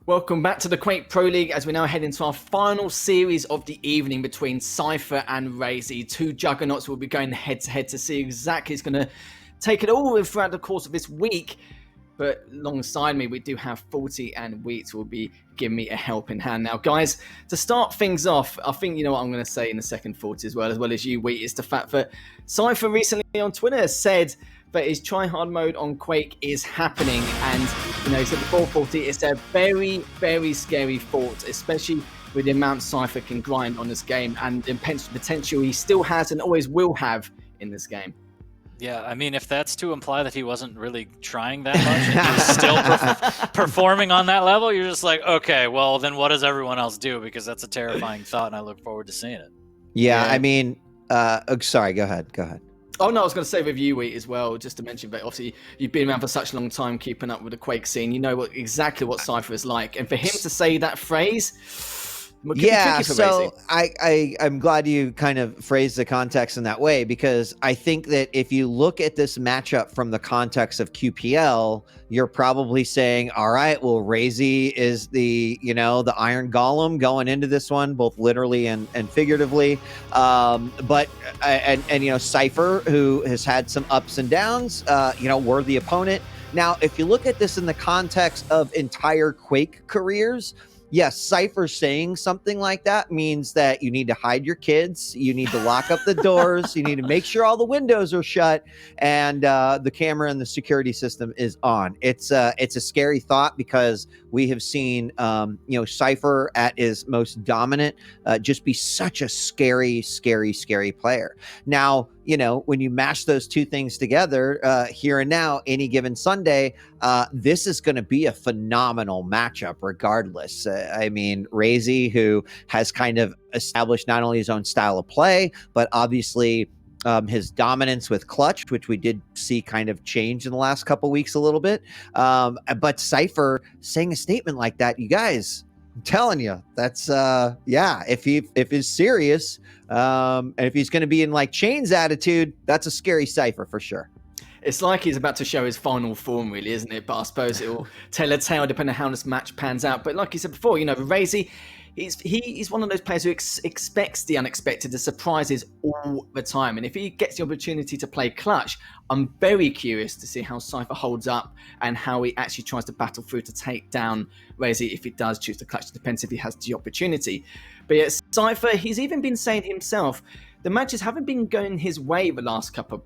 Welcome back to the Quake Pro League as we now head into our final series of the evening between Cypher and RAISY. Two juggernauts will be going head to head to see exactly who's going to take it all throughout the course of this week. But alongside me, we do have 40 and Wheat will be giving me a helping hand. Now, guys, to start things off, I think you know what I'm going to say in a second, 40 as well as you, Wheat, is the fact that Cypher recently on Twitter said that his try-hard mode on Quake is happening. And, you know, he said before 40, it's a very, very scary thought, especially with the amount Cypher can grind on this game and the potential he still has and always will have in this game. Yeah, I mean, if that's to imply that he wasn't really trying that much and he was still performing on that level, you're just like, okay, well, then what does everyone else do? Because that's a terrifying thought, and I look forward to seeing it. Yeah. I mean, sorry, go ahead. Oh, no, I was going to say with you, Wheat, as well, just to mention, but obviously you've been around for such a long time keeping up with the Quake scene. You know exactly what Cypher is like. And for him to say that phrase... Yeah, so I'm glad you kind of phrased the context in that way, because I think that if you look at this matchup from the context of QPL, you're probably saying, all right, well, RAISY is the Iron Golem going into this one, both literally and figuratively. But Cypher, who has had some ups and downs, worthy opponent. Now, if you look at this in the context of entire Quake careers, yes, Cypher saying something like that means that you need to hide your kids, you need to lock up the doors, you need to make sure all the windows are shut, and the camera and the security system is on. It's a scary thought, because we have seen Cypher at his most dominant just be such a scary player. Now, when you mash those two things together, here and now, any given Sunday, this is going to be a phenomenal matchup regardless. I mean, RAISY, who has kind of established not only his own style of play, but obviously his dominance with clutch, which we did see kind of change in the last couple weeks a little bit. But Cypher saying a statement like that, you guys, I'm telling you, that's if he's serious, and if he's going to be in like Chain's attitude, that's a scary Cypher for sure. It's like he's about to show his final form, really, isn't it? But I suppose it will tell a tale depending on how this match pans out. But like you said before, RAISY, he's one of those players who expects the unexpected, the surprises all the time. And if he gets the opportunity to play clutch, I'm very curious to see how Cypher holds up and how he actually tries to battle through to take down RAISY if he does choose to clutch. It depends if he has the opportunity. But yeah, Cypher, he's even been saying himself, the matches haven't been going his way the last couple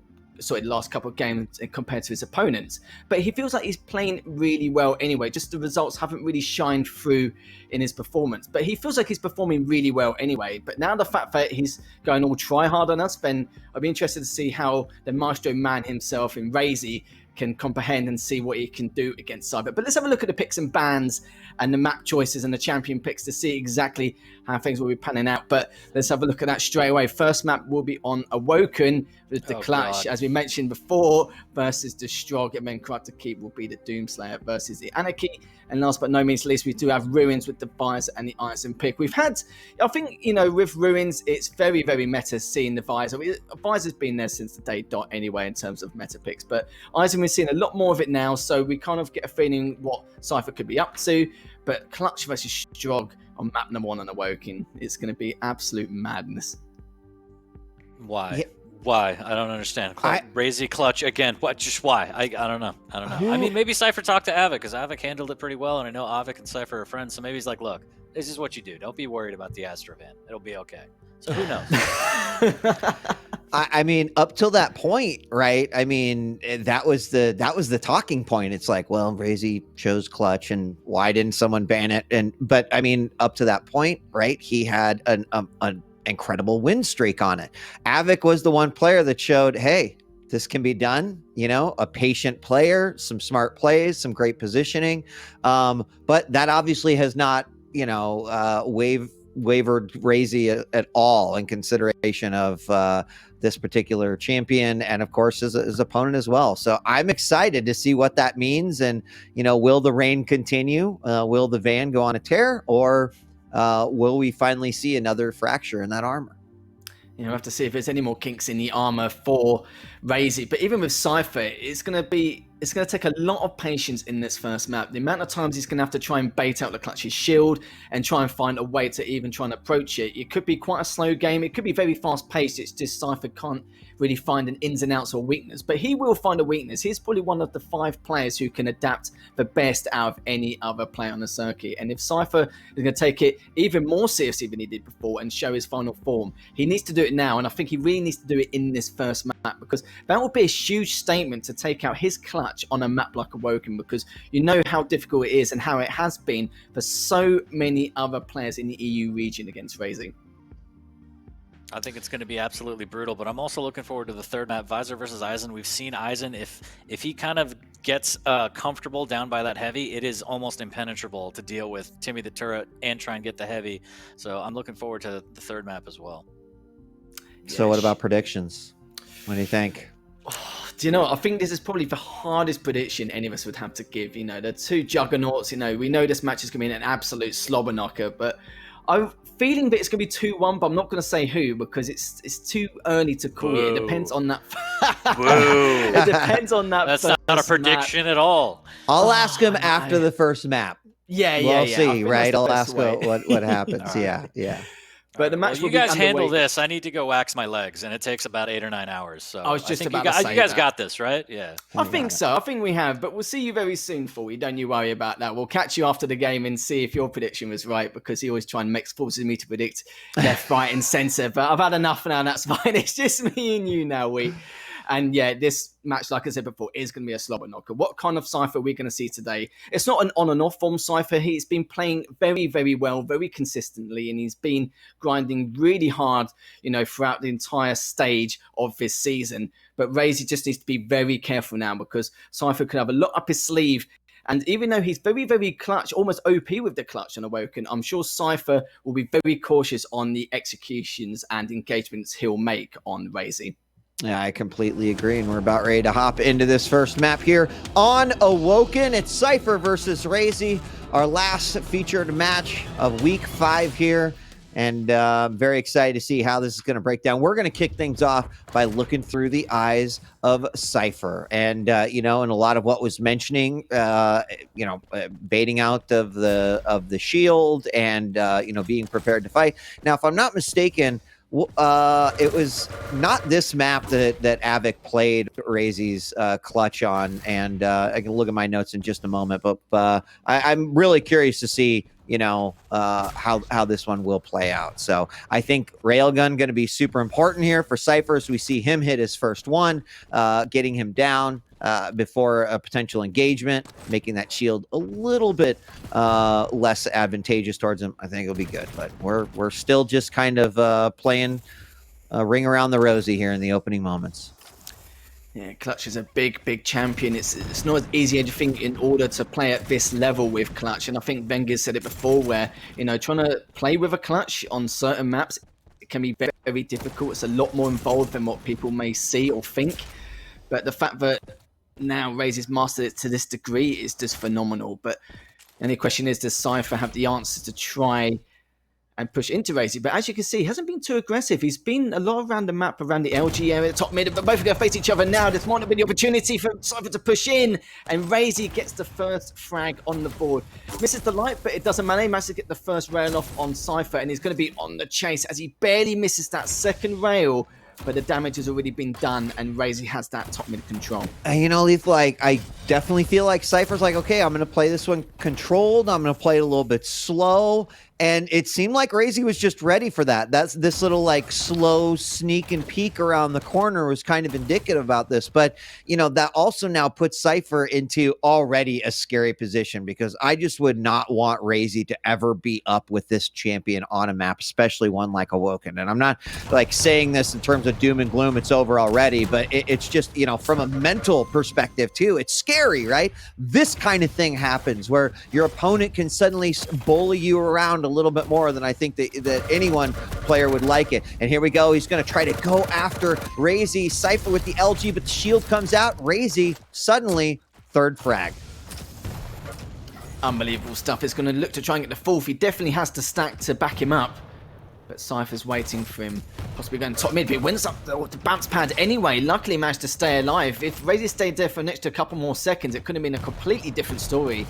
of games compared to his opponents, but he feels like he's playing really well anyway. Just the results haven't really shined through in his performance, but he feels like he's performing really well anyway. But now the fact that he's going all try hard on us, then I'd be interested to see how the Maestro man himself in RAISY can comprehend and see what he can do against Cypher. But let's have a look at the picks and bans and the map choices and the champion picks to see exactly how things will be panning out. But let's have a look at that straight away. First map will be on Awoken with the Clutch, as we mentioned before, versus the Strog, and then Corrupted Keep will be the Doomslayer versus the Anarchy. And last but no means least, we do have Ruins with the Visor and the Iron pick. We've had, I think, with Ruins, it's very, very meta seeing the Visor. Visor's been there since the day dot anyway in terms of meta picks, but Iron, we're seeing a lot more of it now, so we kind of get a feeling what Cypher could be up to. But Clutch versus Strog on map number 1 on Awoken, it's going to be absolute madness. Why? Yeah. Why? I don't understand. RAISY Clutch again. What? Just why? I don't know. I mean, maybe Cypher talked to Awoken, because Awoken handled it pretty well, and I know Awoken and Cypher are friends. So maybe he's like, "Look, this is what you do. Don't be worried about the Astrovan. It'll be okay." So who knows? I mean, up till that point, right? I mean, that was the talking point. It's like, well, RAISY chose Clutch, and why didn't someone ban it? But I mean, up to that point, right? He had an incredible win streak on it. Awoken was the one player that showed, hey, this can be done. A patient player, some smart plays, some great positioning. But that obviously has not, wavered RAISY at all in consideration of this particular champion, and of course his opponent as well. So I'm excited to see what that means. And will the reign continue? Will the van go on a tear, or will we finally see another fracture in that armor? We'll have to see if there's any more kinks in the armor for RAISY. But even with Cypher, it's going to be it's going to take a lot of patience in this first map. The amount of times he's going to have to try and bait out the Clutch's shield and try and find a way to even try and approach it. It could be quite a slow game. It could be very fast paced. It's just Cypher can't really find an ins and outs or weakness, but he will find a weakness. He's probably one of the 5 players who can adapt the best out of any other player on the circuit. And if Cypher is going to take it even more seriously than he did before and show his final form, he needs to do it now. And I think he really needs to do it in this first map, because that will be a huge statement to take out his clutch on a map like Awoken, because you know how difficult it is and how it has been for so many other players in the EU region against RAISY. I think it's going to be absolutely brutal, but I'm also looking forward to the third map, Visor versus Eisen. We've seen Eisen, if he kind of gets comfortable down by that heavy, it is almost impenetrable to deal with Timmy the turret and try and get the heavy. So I'm looking forward to the third map as well. So what about predictions? What do you think? Do you know what? I think this is probably the hardest prediction any of us would have to give. You know, the 2 juggernauts, you know, we know this match is going to be an absolute slobber knocker, but I'm feeling that it's going to be 2-1, but I'm not going to say who, because it's too early to call it. It depends on that. It depends on that. That's not a prediction at all. I'll ask him after the first map. We'll see, right? I'll ask what happens. Right. Yeah. But the match you guys handle this. I need to go wax my legs, and it takes about 8 or 9 hours. So I was just about to say you guys got this, right? Yeah. I think so. I think we have. But we'll see you very soon, Fully. Don't you worry about that. We'll catch you after the game and see if your prediction was right, because he always try and forces me to predict left, right, and centre. But I've had enough now, and that's fine. It's just me and you now, And yeah, this match, like I said before, is going to be a slobber knocker. What kind of Cypher are we going to see today? It's not an on and off form Cypher. He's been playing very, very well, very consistently, and he's been grinding really hard, you know, throughout the entire stage of this season. But RAISY just needs to be very careful now, because Cypher could have a lot up his sleeve. And even though he's very, very clutch, almost OP with the clutch on Awoken, I'm sure Cypher will be very cautious on the executions and engagements he'll make on RAISY. Yeah, I completely agree, and we're about ready to hop into this first map here on Awoken. It's Cypher versus RAISY, our last featured match of week 5 here, and very excited to see how this is going to break down. We're going to kick things off by looking through the eyes of Cypher, and you know, and a lot of what was mentioning, you know, baiting out of the shield, and you know, being prepared to fight. Now, if I'm not mistaken, it was not this map that Awoken played RAISY's clutch on, and I can look at my notes in just a moment, but I'm really curious to see, you know, how this one will play out. So I think Railgun going to be super important here for Cypher, as we see him hit his first one, getting him down before a potential engagement, making that shield a little bit less advantageous towards him. I think it'll be good, but we're still just kind of playing ring around the rosy here in the opening moments. Yeah, Clutch is a big champion. It's not as easy as you think in order to play at this level with Clutch. And I think Wenger said it before, where, you know, trying to play with a Clutch on certain maps, it can be very, very difficult. It's a lot more involved than what people may see or think. But the fact that now RAISY's mastered it to this degree is just phenomenal. But the only question is, does Cypher have the answer to try and push into RAISY? But as you can see, he hasn't been too aggressive. He's been a lot around the map, around the LG area, the top mid, but both are going to face each other now. This might not be the opportunity for Cypher to push in, and RAISY gets the first frag on the board. Misses the light, but it doesn't matter. He managed to get the first rail off on Cypher, and he's going to be on the chase as he barely misses that second rail. But the damage has already been done, and RAISY has that top mid control. And you know, Leaf, like, I definitely feel like Cypher's like, okay, I'm going to play this one controlled. I'm going to play it a little bit slow. And it seemed like RAISY was just ready for that. That's this little like slow sneak and peek around the corner was kind of indicative about this. But, you know, that also now puts Cypher into already a scary position, because I just would not want RAISY to ever be up with this champion on a map, especially one like Awoken. And I'm not like saying this in terms of doom and gloom, it's over already, but it's just, you know, from a mental perspective too, it's scary, right? This kind of thing happens where your opponent can suddenly bully you around a little bit more than I think that anyone player would like it. And here we go. He's going to try to go after RAISY. Cypher with the LG, but the shield comes out. RAISY suddenly third frag. Unbelievable stuff. It's going to look to try and get the fourth. He definitely has to stack to back him up. but Cypher's waiting for him, possibly going top mid, but he wins up the bounce pad anyway. Luckily managed to stay alive. If RAISY stayed there for an extra couple more seconds, it could have been a completely different story.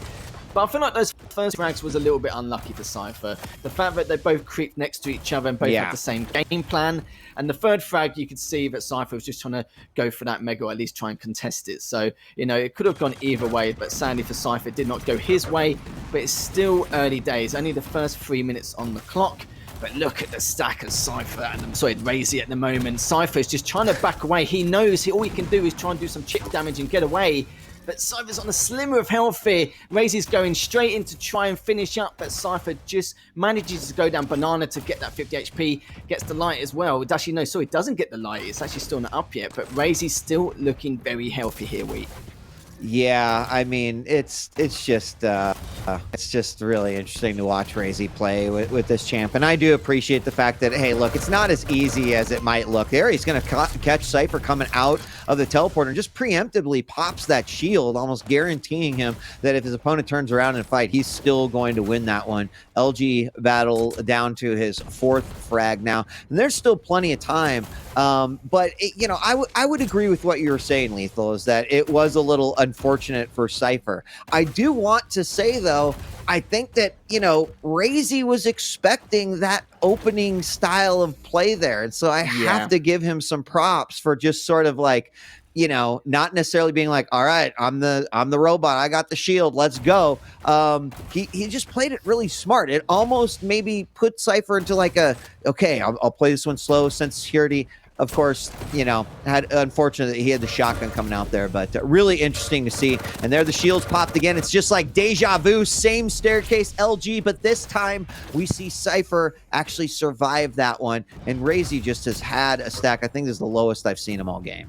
But I feel like those first frags was a little bit unlucky for Cypher. The fact that they both creeped next to each other and both had the same game plan. And the third frag, you could see that Cypher was just trying to go for that mega, or at least try and contest it. So, you know, it could have gone either way, but sadly for Cypher, it did not go his way. But it's still early days, only the first 3 minutes on the clock. But look at the stack of Cypher, and RAISY at the moment. Cypher's just trying to back away. He knows all he can do is try and do some chip damage and get away. But Cypher's on a slimmer of health here. RAISY's going straight in to try and finish up, but Cypher just manages to go down banana to get that 50 HP, gets the light as well. It actually, no, sorry, doesn't get the light. It's actually still not up yet, but RAISY's still looking very healthy here, Yeah, I mean, it's just really interesting to watch RAISY play with this champ. And I do appreciate the fact that, hey, look, it's not as easy as it might look. There, he's going to catch Cypher coming out of the teleporter and just preemptively pops that shield, almost guaranteeing him that if his opponent turns around and fight, he's still going to win that one. LG battle down to his 4th frag now, and there's still plenty of time. But you know, I would agree with what you were saying, Lethal, is that it was a little unfortunate for Cypher. I do want to say though, I think that, you know, RAISY was expecting that opening style of play there, and so I have to give him some props for just sort of like, you know, not necessarily being like, all right, I'm the robot, I got the shield, let's go. He just played it really smart. It almost maybe put Cypher into like a, okay, I'll play this one slow, sense security. Of course, you know, unfortunately he had the shotgun coming out there, but really interesting to see. And there the shields popped again. It's just like deja vu, same staircase LG, but this time we see Cypher actually survive that one. And RAISY just has had a stack. I think this is the lowest I've seen him all game.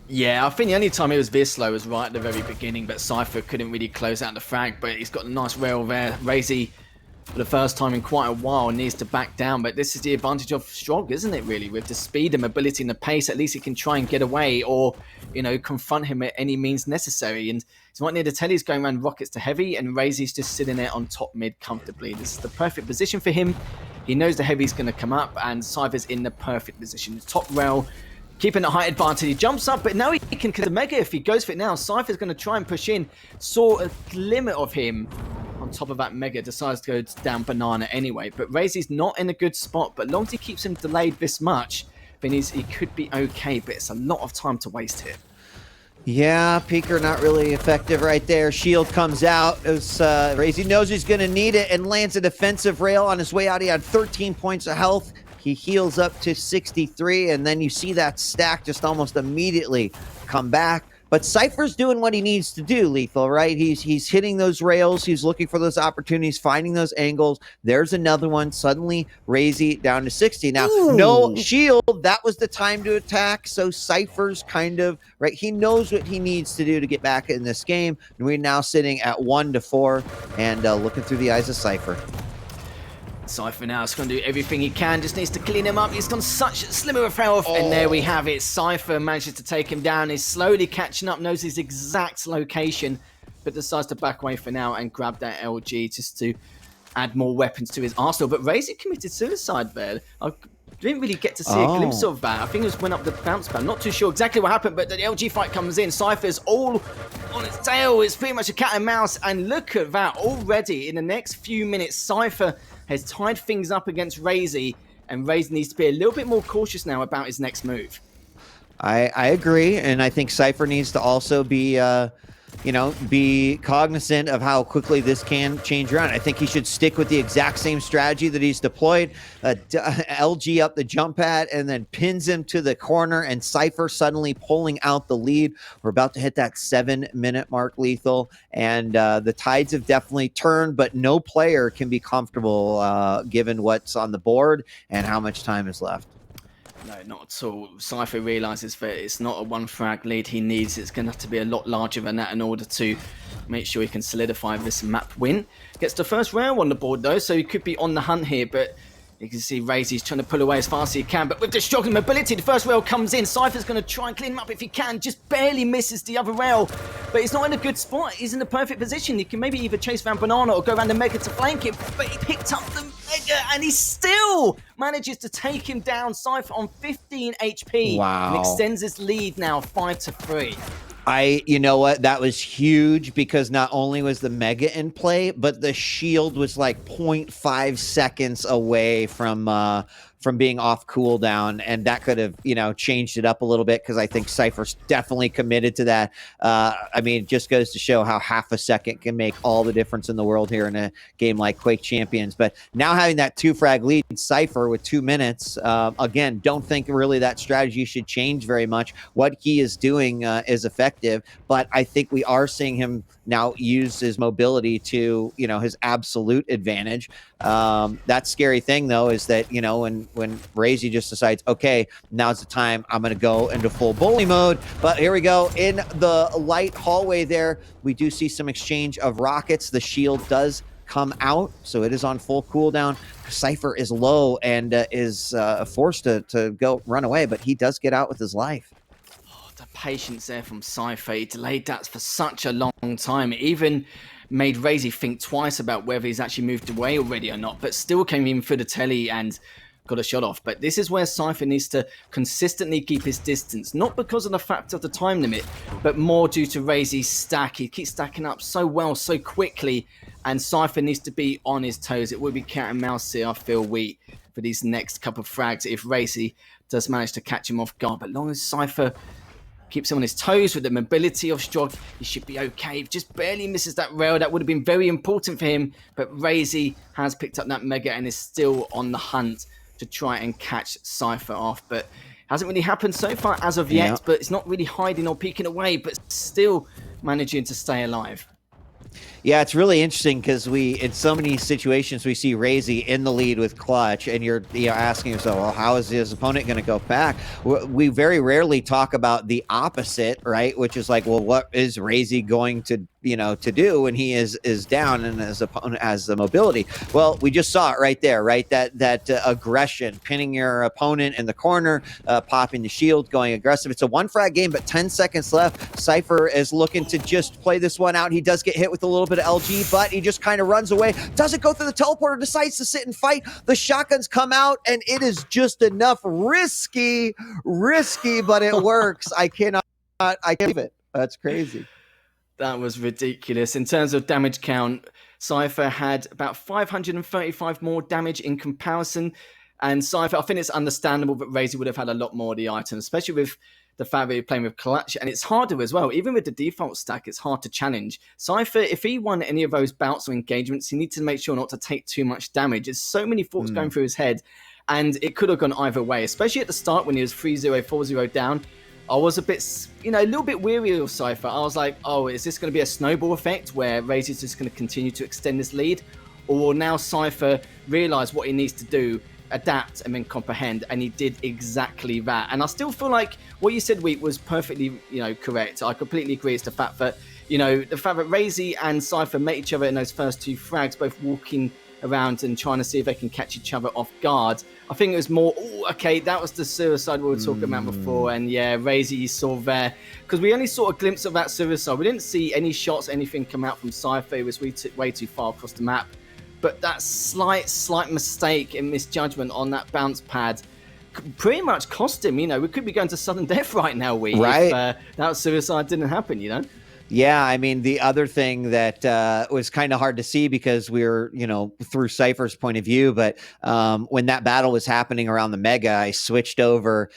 Yeah, I think the only time he was this low was right at the very beginning, but Cypher couldn't really close out the frag, but he's got a nice rail there. RAISY, for the first time in quite a while, needs to back down, but this is the advantage of Strog, isn't it, really? With the speed and mobility and the pace, at least he can try and get away or, you know, confront him at any means necessary. And he's right near the telly, he's going around rockets to heavy, and RAISY's just sitting there on top mid comfortably. This is the perfect position for him. He knows the heavy's going to come up, and Cypher's in the perfect position. The top rail, keeping a height advantage. He jumps up, but now he can kill the mega if he goes for it now. Cypher's going to try and push in. Saw a glimmer of him on top of that mega, decides to go down banana anyway. But RAISY's not in a good spot, but as long as he keeps him delayed this much, then he could be okay, but it's a lot of time to waste here. Yeah, Peeker not really effective right there. Shield comes out as RAISY knows he's going to need it and lands a defensive rail on his way out. He had 13 points of health. He heals up to 63, and then you see that stack just almost immediately come back. But Cypher's doing what he needs to do, Lethal, right? He's hitting those rails. He's looking for those opportunities, finding those angles. There's another one. Suddenly, RAISY down to 60. Now, no shield. That was the time to attack. So Cypher's kind of, right? He knows what he needs to do to get back in this game. And we're now sitting at 1-4 and looking through the eyes of Cypher. Cypher now is going to do everything he can, just needs to clean him up. He's got such a slimmer of health, and there we have it. Cypher manages to take him down. He's slowly catching up, knows his exact location, but decides to back away for now and grab that LG just to add more weapons to his arsenal. But RAISY committed suicide there. I didn't really get to see a glimpse of that. I think it just went up the bounce pad. Not too sure exactly what happened, but the LG fight comes in. Cypher's all on its tail. It's pretty much a cat and mouse, and look at that already. In the next few minutes, Cypher has tied things up against RAISY, and RAISY needs to be a little bit more cautious now about his next move. I agree, and I think Cypher needs to also be, you know, be cognizant of how quickly this can change around. I think he should stick with the exact same strategy that he's deployed. LG up the jump pad and then pins him to the corner, and Cypher suddenly pulling out the lead. We're about to hit that 7-minute mark, Lethal, and the tides have definitely turned, but no player can be comfortable given what's on the board and how much time is left. No, not at all. Cypher realises that it's not a one frag lead he needs. It's going to have to be a lot larger than that in order to make sure he can solidify this map win. Gets the first round on the board though, so he could be on the hunt here, but you can see RAISY's trying to pull away as fast as he can, but with the struggling mobility, the first rail comes in. Cypher's going to try and clean him up if he can, just barely misses the other rail, but he's not in a good spot. He's in the perfect position. He can maybe either chase around banana or go around the mega to flank him, but he picked up the Mega, and he still manages to take him down. Cypher on 15 HP and extends his lead now 5-3. You know what? That was huge because not only was the Mega in play, but the shield was like 0.5 seconds away from being off cooldown, and that could have, changed it up a little bit because I think Cypher's definitely committed to that. I mean, it just goes to show how half a second can make all the difference in the world here in a game like Quake Champions. But now having that 2-frag lead in Cypher with 2 minutes, again, don't think really that strategy should change very much. What he is doing is effective, but I think we are seeing him now use his mobility to, his absolute advantage. That scary thing, though, is that, when RAISY just decides, okay, now's the time, I'm going to go into full bully mode. But here we go. In the light hallway there, we do see some exchange of rockets. The shield does come out, so it is on full cooldown. Cypher is low and is forced to go run away, but he does get out with his life. The patience there from Cypher. He delayed that for such a long time. It even made RAISY think twice about whether he's actually moved away already or not, but still came in through the telly and got a shot off. But this is where Cypher needs to consistently keep his distance, not because of the fact of the time limit, but more due to RAISY's stack. He keeps stacking up so well, so quickly, and Cypher needs to be on his toes. It will be cat and mouse here, I feel, for these next couple of frags if RAISY does manage to catch him off guard. But long as Cypher keeps him on his toes with the mobility of Strogg, he should be okay. If just barely misses that rail, that would have been very important for him. But RAISY has picked up that Mega and is still on the hunt to try and catch Cypher off. But hasn't really happened so far as of yet, but it's not really hiding or peeking away, but still managing to stay alive. Yeah, it's really interesting because in so many situations, we see RAISY in the lead with Clutch, and you're asking yourself, well, how is his opponent going to go back? We very rarely talk about the opposite, right? Which is like, well, what is RAISY going to do when he is down and his opponent has the mobility? Well, we just saw it right there, right? That aggression, pinning your opponent in the corner, popping the shield, going aggressive. It's a 1-frag game, but 10 seconds left. Cypher is looking to just play this one out. He does get hit with a little bit of LG, but he just kind of runs away. Doesn't go through the teleporter, decides to sit and fight. The shotguns come out, and it is just enough. Risky, but it works. I can't believe it. That's crazy. That was ridiculous. In terms of damage count, Cypher had about 535 more damage in comparison. And Cypher, I think it's understandable that RAISY would have had a lot more of the items, especially with the fact that you're playing with Clutch. And it's harder as well. Even with the default stack, it's hard to challenge. Cypher, if he won any of those bouts or engagements, he needs to make sure not to take too much damage. There's so many thoughts going through his head. And it could have gone either way, especially at the start when he was 3-0, 4-0 down. I was a bit, a little bit weary of Cypher. I was like, oh, is this going to be a snowball effect where RAISY's just going to continue to extend this lead? Or will now Cypher realize what he needs to do, adapt, and then comprehend? And he did exactly that. And I still feel like what you said, Wheat, was perfectly, correct. I completely agree. It's the fact that, the fact that RAISY and Cypher met each other in those first 2 frags, both walking around and trying to see if they can catch each other off guard. I think it was more, that was the suicide we were talking about before. And yeah, RAISY you saw there, because we only saw a glimpse of that suicide. We didn't see any shots, anything come out from Cypher. It was way too far across the map. But that slight mistake and misjudgment on that bounce pad pretty much cost him. We could be going to sudden death right now, right? If that suicide didn't happen, Yeah, I mean, the other thing that was kind of hard to see because we were, through Cypher's point of view, but when that battle was happening around the Mega, I switched over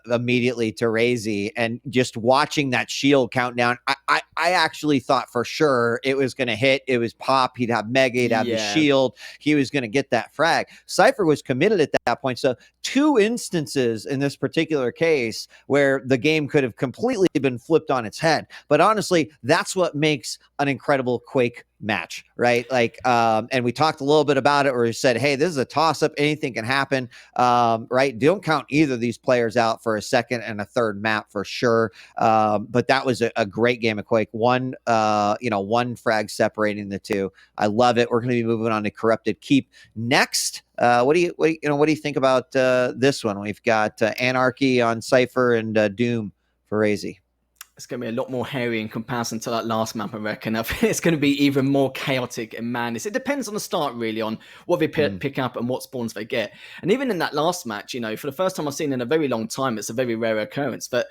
immediately to RAISY, and just watching that shield countdown, I actually thought for sure it was going to hit. It was pop. He'd have Mega. He'd have the shield. He was going to get that frag. Cypher was committed at that point. So 2 instances in this particular case where the game could have completely been flipped on its head. But honestly, that's what makes an incredible Quake match, right? And we talked a little bit about it where we said, hey, this is a toss-up. Anything can happen, right? Don't count either of these players out for a second and a third map for sure. But that was a great game of Quake. One frag separating the 2. I love it. We're going to be moving on to Corrupted Keep next. What do you think about this one? We've got Anarchy on Cypher and Doom for RAISY. It's going to be a lot more hairy in comparison to that last map, I reckon. I think it's going to be even more chaotic and madness. It depends on the start, really, on what they pick up and what spawns they get. And even in that last match, you know, for the first time I've seen in a very long time, it's a very rare occurrence. But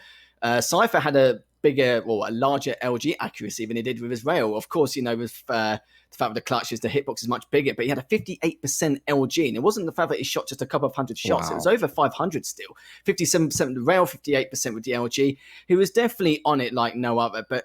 Cypher had a larger LG accuracy than he did with his rail. Of course, you know, with the fact that the clutch is the hitbox is much bigger, but he had a 58% LG, and it wasn't the fact that he shot just a couple of hundred shots. Wow. It was over 500 still. 57% with the rail, 58% with the LG. He was definitely on it like no other, but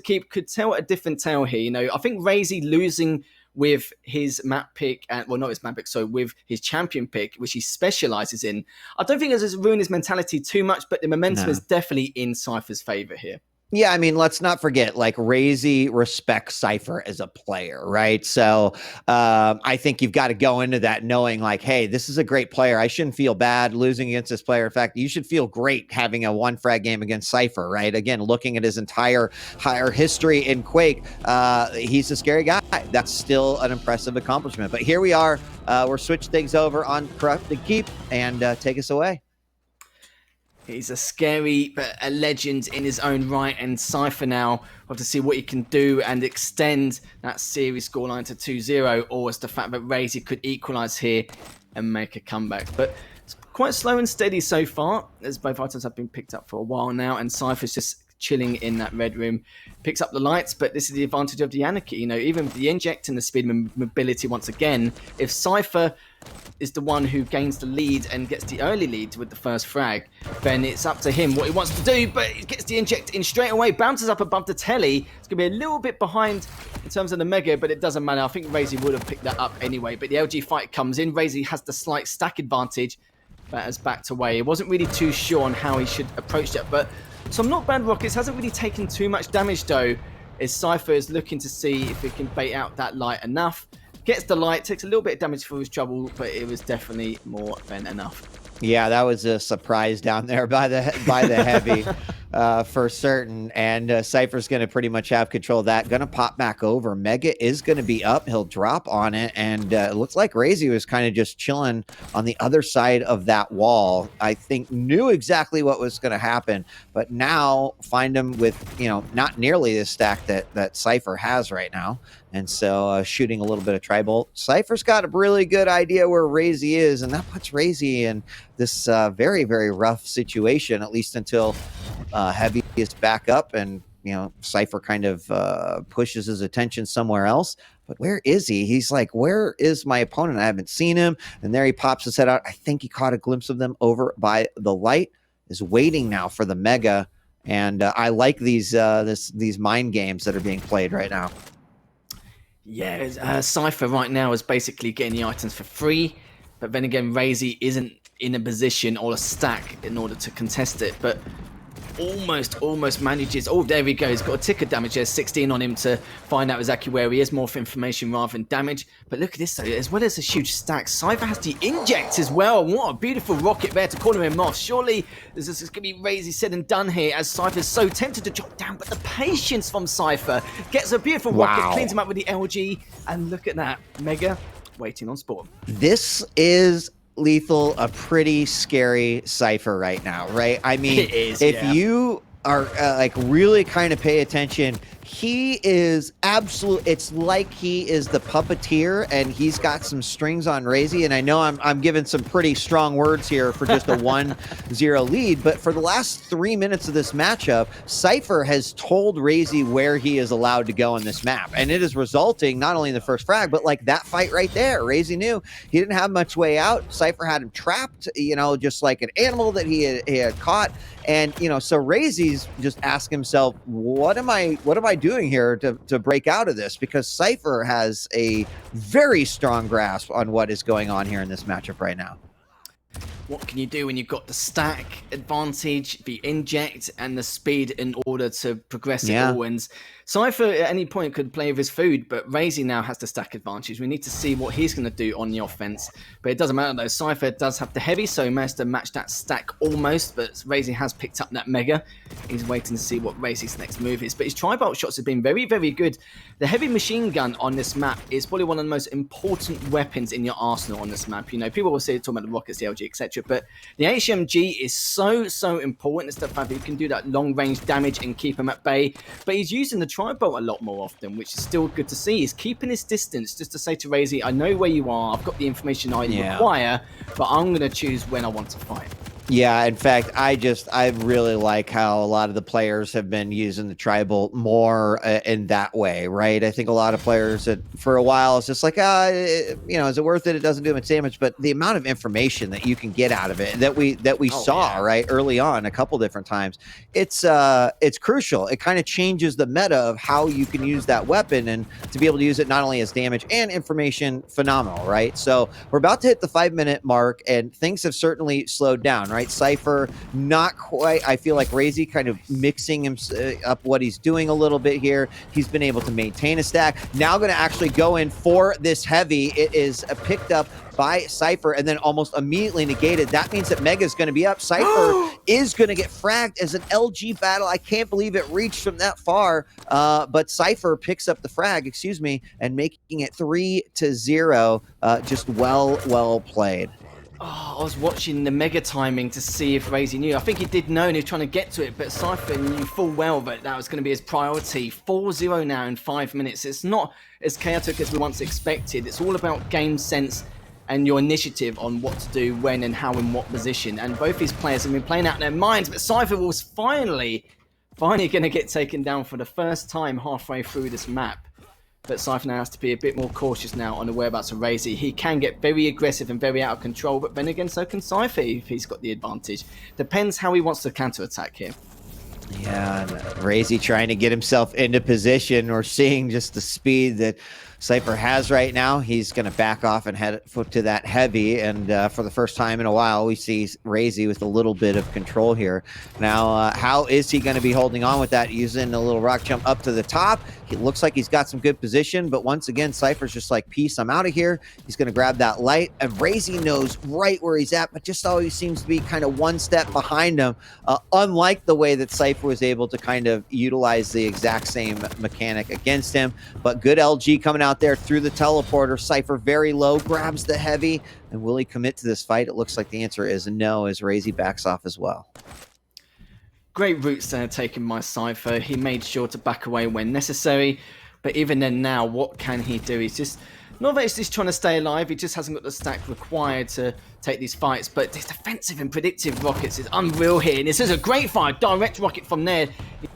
Keep could tell a different tale here. You know, I think RAISY losing with his map pick, not his map pick, so with his champion pick, which he specializes in, I don't think it's ruined his mentality too much, but the momentum is definitely in Cypher's favor here. Yeah, I mean, let's not forget, like, RAISY respects Cypher as a player, right? So I think you've got to go into that knowing, like, hey, this is a great player. I shouldn't feel bad losing against this player. In fact, you should feel great having a one frag game against Cypher, right? Again, looking at his entire higher history in Quake, he's a scary guy. That's still an impressive accomplishment. But here we are. We're switching things over on Keep, and take us away. He's a scary, but a legend in his own right. And Cypher now will have to see what he can do and extend that series scoreline to 2-0, or as the fact that RAISY could equalise here and make a comeback. But it's quite slow and steady so far, as both items have been picked up for a while now, and Cypher's just chilling in that red room, picks up the lights, but this is the advantage of the Anarchy. You know, even with the inject and the speed and mobility once again, if Cypher is the one who gains the lead and gets the early lead with the first frag, then it's up to him what he wants to do, but he gets the inject in straight away, bounces up above the telly. It's going to be a little bit behind in terms of the Mega, but it doesn't matter. I think RAISY would have picked that up anyway, but the LG fight comes in. RAISY has the slight stack advantage, but has backed away. He wasn't really too sure on how he should approach that, but some not bad rockets. Hasn't really taken too much damage though, as Cypher is looking to see if he can bait out that light enough. Gets the light, takes a little bit of damage for his trouble, but it was definitely more than enough. Yeah, that was a surprise down there by the heavy for certain. And Cypher's going to pretty much have control of that. Going to pop back over. Mega is going to be up. He'll drop on it. And it looks like RAISY was kind of just chilling on the other side of that wall. I think knew exactly what was going to happen. But now find him with, you know, not nearly the stack that Cypher has right now. And so shooting a little bit of tri-bolt. Cypher's got a really good idea where RAISY is, and that puts RAISY in this very, very rough situation, at least until Heavy is back up and, you know, Cypher kind of pushes his attention somewhere else. But where is he? He's like, where is my opponent? I haven't seen him. And there he pops his head out. I think he caught a glimpse of them over by the light, is waiting now for the Mega. And I like these mind games that are being played right now. Yeah, Cypher right now is basically getting the items for free, but then again, RAISY isn't in a position or a stack in order to contest it, but almost manages. Oh, there we go. He's got a tick of damage. There's 16 on him to find out exactly where he is. More for information rather than damage. But look at this, though. As well as a huge stack, Cypher has the inject as well. What a beautiful rocket there to corner him off. Surely this is going to be RAISY said and done here, as Cypher's so tempted to drop down. But the patience from Cypher gets a beautiful rocket, cleans him up with the LG. And look at that. Mega waiting on spawn. This is Lethal, a pretty scary Cypher right now, right? I mean, if you are like really kind of pay attention, he is absolute. It's like he is the puppeteer, and he's got some strings on RAISY. And I know I'm giving some pretty strong words here for just a 1-0 lead, but for the last 3 minutes of this matchup, Cypher has told RAISY where he is allowed to go in this map, and it is resulting not only in the first frag, but like that fight right there. RAISY knew he didn't have much way out. Cypher had him trapped, you know, just like an animal that he had caught. And, you know, so RAISY's just asking himself, what am I doing here to break out of this? Because Cypher has a very strong grasp on what is going on here in this matchup right now. What can you do when you've got the stack advantage, the inject, and the speed in order to progress it all? And Cypher at any point could play with his food, but RAISY now has the stack advantage. We need to see what he's going to do on the offense. But it doesn't matter though. Cypher does have the heavy, so he managed to match that stack almost, but RAISY has picked up that mega. He's waiting to see what RAISY's next move is. But his tri-bolt shots have been very, very good. The heavy machine gun on this map is probably one of the most important weapons in your arsenal on this map. You know, people will say talking about the rockets, the LG, etc. But the HMG is so important. It's the fact that you can do that long range damage and keep him at bay. But he's using the tri-bolt a lot more often, which is still good to see. He's keeping his distance just to say to RAISY, I know where you are, I've got the information I require, but I'm going to choose when I want to fight. Yeah, in fact, I really like how a lot of the players have been using the tri-bolt more in that way, right? I think a lot of players that for a while it's just like, you know, is it worth it? It doesn't do much damage, but the amount of information that you can get out of it that we saw right early on a couple different times, it's crucial. It kind of changes the meta of how you can use that weapon, and to be able to use it not only as damage and information, phenomenal, right? So we're about to hit the 5-minute mark, and things have certainly slowed down, right? Cypher, not quite. I feel like RAISY kind of mixing him up what he's doing a little bit here. He's been able to maintain a stack. Now going to actually go in for this heavy. It is picked up by Cypher and then almost immediately negated. That means that Mega's going to be up. Cypher is going to get fragged as an LG battle. I can't believe it reached from that far, but Cypher picks up the frag, excuse me, and making it 3-0. Just well played. Oh, I was watching the mega timing to see if RAISY knew. I think he did know and he was trying to get to it, but Cypher knew full well that that was going to be his priority. 4-0 now in 5 minutes. It's not as chaotic as we once expected. It's all about game sense and your initiative on what to do, when and how, in what position. And both these players have been playing out their minds, but Cypher was finally going to get taken down for the first time halfway through this map. But Cypher now has to be a bit more cautious now on the whereabouts of RAISY. He can get very aggressive and very out of control, but then again, so can Cypher if he's got the advantage. Depends how he wants to counterattack here. Yeah, RAISY trying to get himself into position. Or seeing just the speed that Cypher has right now. He's going to back off and head to that heavy, and for the first time in a while, we see RAISY with a little bit of control here. Now, how is he going to be holding on with that? Using a little rock jump up to the top. It looks like he's got some good position, but once again, Cypher's just like, peace, I'm out of here. He's going to grab that light, and RAISY knows right where he's at, but just always seems to be kind of one step behind him, unlike the way that Cypher was able to kind of utilize the exact same mechanic against him. But good LG coming out there through the teleporter. Cypher very low, grabs the heavy, and will he commit to this fight? It looks like the answer is no, as RAISY backs off as well. Great routes there taken by Cypher. He made sure to back away when necessary, but even then now, what can he do? He's just, not that he's just trying to stay alive, he just hasn't got the stack required to take these fights, but his defensive and predictive rockets is unreal here, and this is a great fight. Direct rocket from there.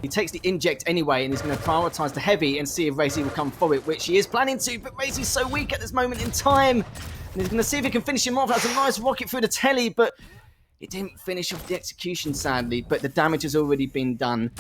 He takes the inject anyway, and he's going to prioritize the heavy and see if RAISY will come for it, which he is planning to, but RAISY's so weak at this moment in time, and he's going to see if he can finish him off. That's a nice rocket through the telly, but it didn't finish off the execution, sadly, but the damage has already been done.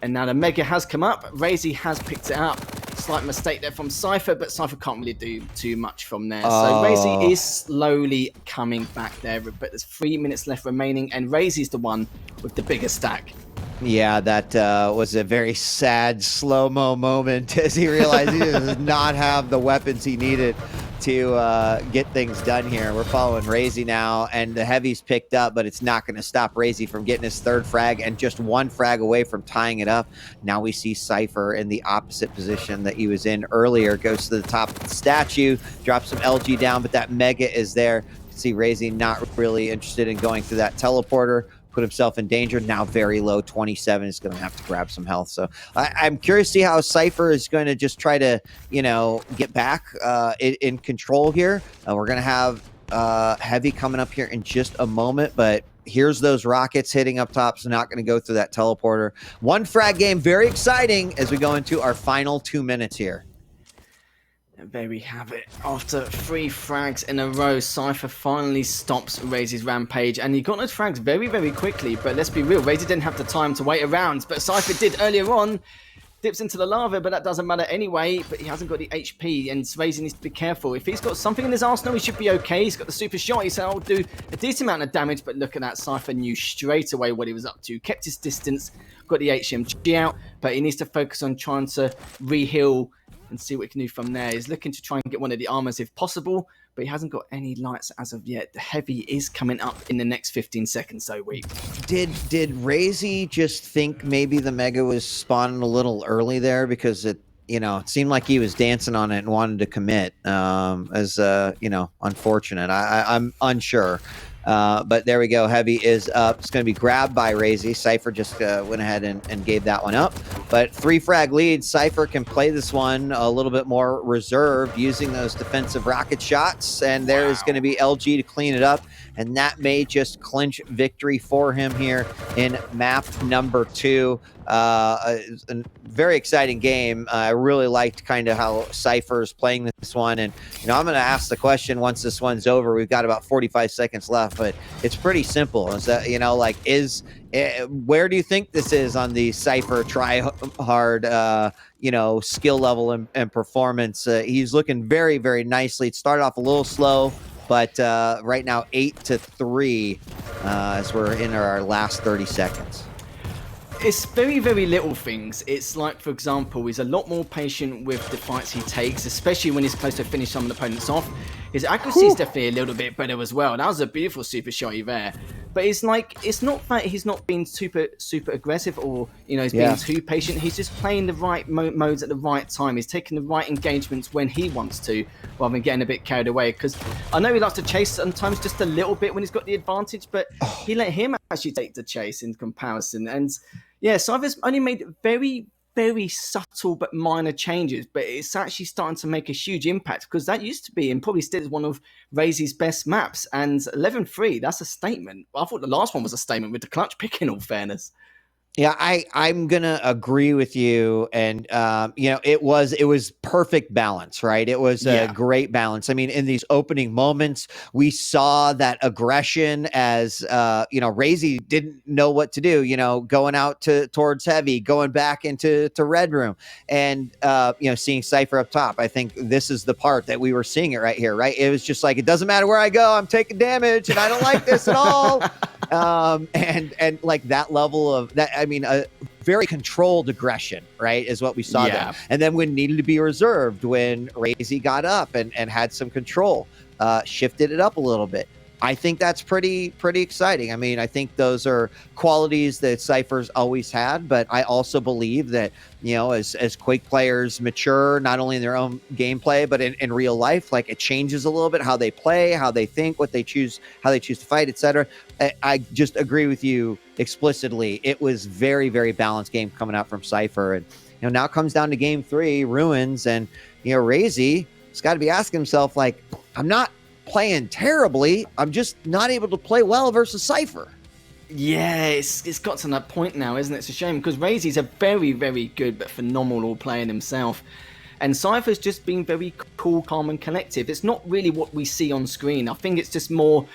And now the Mega has come up. RAISY has picked it up. Slight mistake there from Cypher, but Cypher can't really do too much from there. So RAISY is slowly coming back there, but there's 3 minutes left remaining, and RAISY's the one with the bigger stack. Yeah, that was a very sad slow-mo moment as he realized he does not have the weapons he needed to get things done here. We're following RAISY now, and the heavy's picked up, but it's not going to stop RAISY from getting his third frag, and just one frag away from tying it up. Now we see Cypher in the opposite position that he was in earlier. Goes to the top of the statue, drops some LG down, but that Mega is there. You can see RAISY not really interested in going through that teleporter. Put himself in danger. Now very low, 27. Is going to have to grab some health. So I'm curious to see how Cypher is going to just try to, you know, get back in control here. We're going to have heavy coming up here in just a moment, but here's those rockets hitting up top, so not going to go through that teleporter. One frag game, very exciting as we go into our final 2 minutes here. And there we have it. After 3 frags in a row, Cypher finally stops RAISY's rampage, and he got those frags very, very quickly. But let's be real, RAISY didn't have the time to wait around, but Cypher did earlier on. dips into the lava, but that doesn't matter anyway. But he hasn't got the HP, and RAISY needs to be careful. If he's got something in his arsenal, he should be okay. He's got the super shot. He said, I'll do a decent amount of damage, but look at that. Cypher knew straight away what he was up to. Kept his distance, got the HMG out, but he needs to focus on trying to re-heal and see what he can do from there. He's looking to try and get one of the armors if possible, but he hasn't got any lights as of yet. The heavy is coming up in the next 15 seconds, though, Did RAISY just think maybe the Mega was spawning a little early there, because it seemed like he was dancing on it and wanted to commit, unfortunate. I'm unsure. But there we go. Heavy is up. It's going to be grabbed by RAISY. Cypher just went ahead and gave that one up. But 3 frag lead. Cypher can play this one a little bit more reserved, using those defensive rocket shots. And there is going to be LG to clean it up. And that may just clinch victory for him here in map number 2. A very exciting game. I really liked kind of how Cypher is playing this one. And, I'm going to ask the question once this one's over. We've got about 45 seconds left, but it's pretty simple. Is that, where do you think this is on the Cypher try hard, skill level and performance? He's looking very, very nicely. It started off a little slow, but right now 8-3 as we're in our last 30 seconds. It's very, very little things. It's like, for example, he's a lot more patient with the fights he takes, especially when he's close to finish some opponents off. His accuracy is definitely a little bit better as well. That was a beautiful super shotty there. But it's not that he's not being super, super aggressive, or, he's being too patient. He's just playing the right modes at the right time. He's taking the right engagements when he wants to, rather than getting a bit carried away. Because I know he likes to chase sometimes just a little bit when he's got the advantage, but he let him actually take the chase in comparison. And yeah, Cypher's only made very, very subtle but minor changes, but it's actually starting to make a huge impact, because that used to be, and probably still is, one of RAISY's best maps. And 11-3, that's a statement. I thought the last one was a statement with the clutch pick, in all fairness. Yeah, I'm gonna agree with you, and it was perfect balance, right? It was a great balance. I mean, in these opening moments, we saw that aggression as RAISY didn't know what to do. Going out towards heavy, going back into red room, and seeing Cypher up top. I think this is the part that we were seeing it right here, right? It was just like, it doesn't matter where I go, I'm taking damage, and I don't like this at all. And like that level of that. I mean, a very controlled aggression, right, is what we saw there. And then when needed to be reserved, when RAISY got up and had some control, shifted it up a little bit. I think that's pretty exciting. I mean, I think those are qualities that Cypher's always had, but I also believe that, as Quake players mature, not only in their own gameplay, but in real life, like, it changes a little bit how they play, how they think, what they choose, how they choose to fight, etc. I just agree with you explicitly. It was very, very balanced game coming out from Cypher. And, now it comes down to game 3, Ruins, and, RAISY has got to be asking himself, like, I'm not playing terribly, I'm just not able to play well versus Cypher. Yeah, it's got to that point now, isn't it? It's a shame, because RAISY's a very, very good but phenomenal player himself. And Cypher's just been very cool, calm, and collective. It's not really what we see on screen. I think it's just more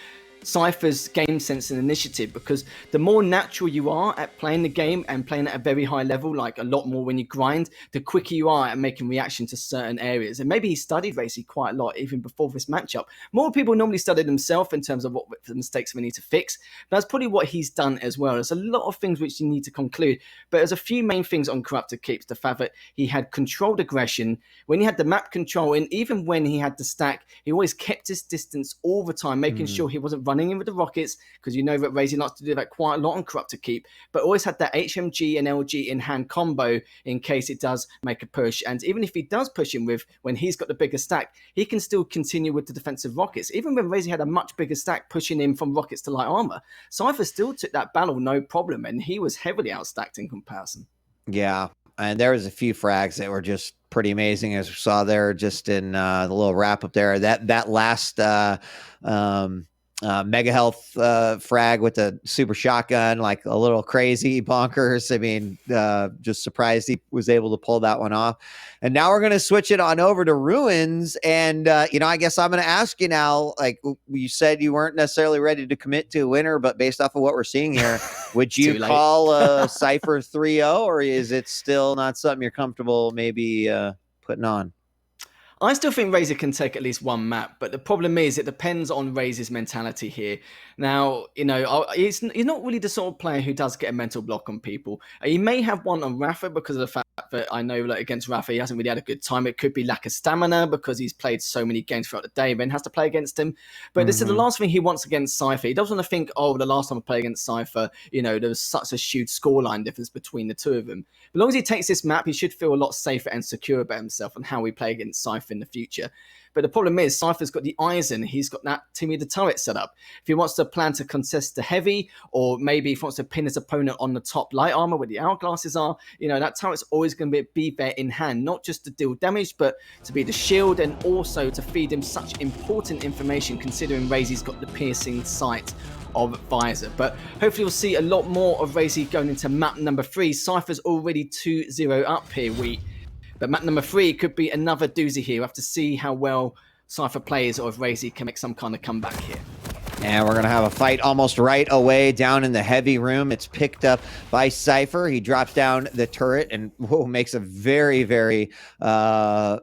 Cypher's game sense and initiative, because the more natural you are at playing the game and playing at a very high level, like a lot more when you grind, the quicker you are at making reaction to certain areas. And maybe he studied RAISY quite a lot even before this matchup. More people normally study themselves in terms of what the mistakes we need to fix. But that's probably what he's done as well. There's a lot of things which you need to conclude, but there's a few main things on Corrupted Keeps. The fact that he had controlled aggression, when he had the map control, and even when he had the stack, he always kept his distance all the time, making sure he wasn't running in with the rockets, because that RAISY likes to do that quite a lot on Corrupted Keep, but always had that HMG and LG in hand combo in case it does make a push. And even if he does push him when he's got the bigger stack, he can still continue with the defensive rockets. Even when RAISY had a much bigger stack pushing him from rockets to light armor, Cypher still took that battle no problem, and he was heavily outstacked in comparison. Yeah, and there was a few frags that were just pretty amazing, as we saw there just in the little wrap up there. That last Mega Health frag with a super shotgun, like a little crazy bonkers. I mean, just surprised he was able to pull that one off. And now we're going to switch it on over to Ruins. And, I guess I'm going to ask you now, like you said, you weren't necessarily ready to commit to a winner, but based off of what we're seeing here, would you call Cypher 3-0, or is it still not something you're comfortable maybe putting on? I still think RAISY can take at least one map, but the problem is it depends on RAISY's mentality here. Now, he's not really the sort of player who does get a mental block on people. He may have one on Rafa because of the fact that I know that against Rafa he hasn't really had a good time. It could be lack of stamina because he's played so many games throughout the day, then has to play against him. But this is the last thing he wants against Cypher. He doesn't want to think, oh, the last time I played against Cypher, there was such a huge scoreline difference between the two of them. As long as he takes this map, he should feel a lot safer and secure about himself and how we play against Cypher in the future. But the problem is, Cypher's got the Eisen. He's got that Timmy the Turret set up. If he wants to plan to contest the heavy, or maybe if he wants to pin his opponent on the top light armor where the hourglasses are, that turret's always going to be there in hand, not just to deal damage, but to be the shield and also to feed him such important information, considering RAISY's got the piercing sight of Visor. But hopefully we'll see a lot more of RAISY going into map number 3. Cypher's already 2-0 up here, But map number 3 could be another doozy here. We'll have to see how well Cypher plays or if RAISY can make some kind of comeback here. And we're going to have a fight almost right away down in the heavy room. It's picked up by Cypher. He drops down the turret and makes a very, very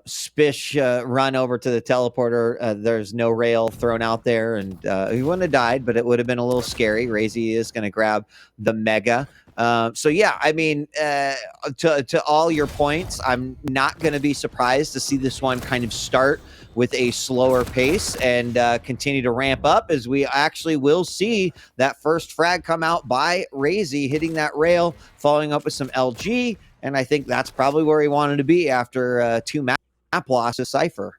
spish run over to the teleporter. There's no rail thrown out there, and he wouldn't have died, but it would have been a little scary. RAISY is going to grab the Mega. I mean, to all your points, I'm not going to be surprised to see this one kind of start with a slower pace and continue to ramp up, as we actually will see that first frag come out by RAISY, hitting that rail, following up with some LG, and I think that's probably where he wanted to be after 2 map losses, Cypher.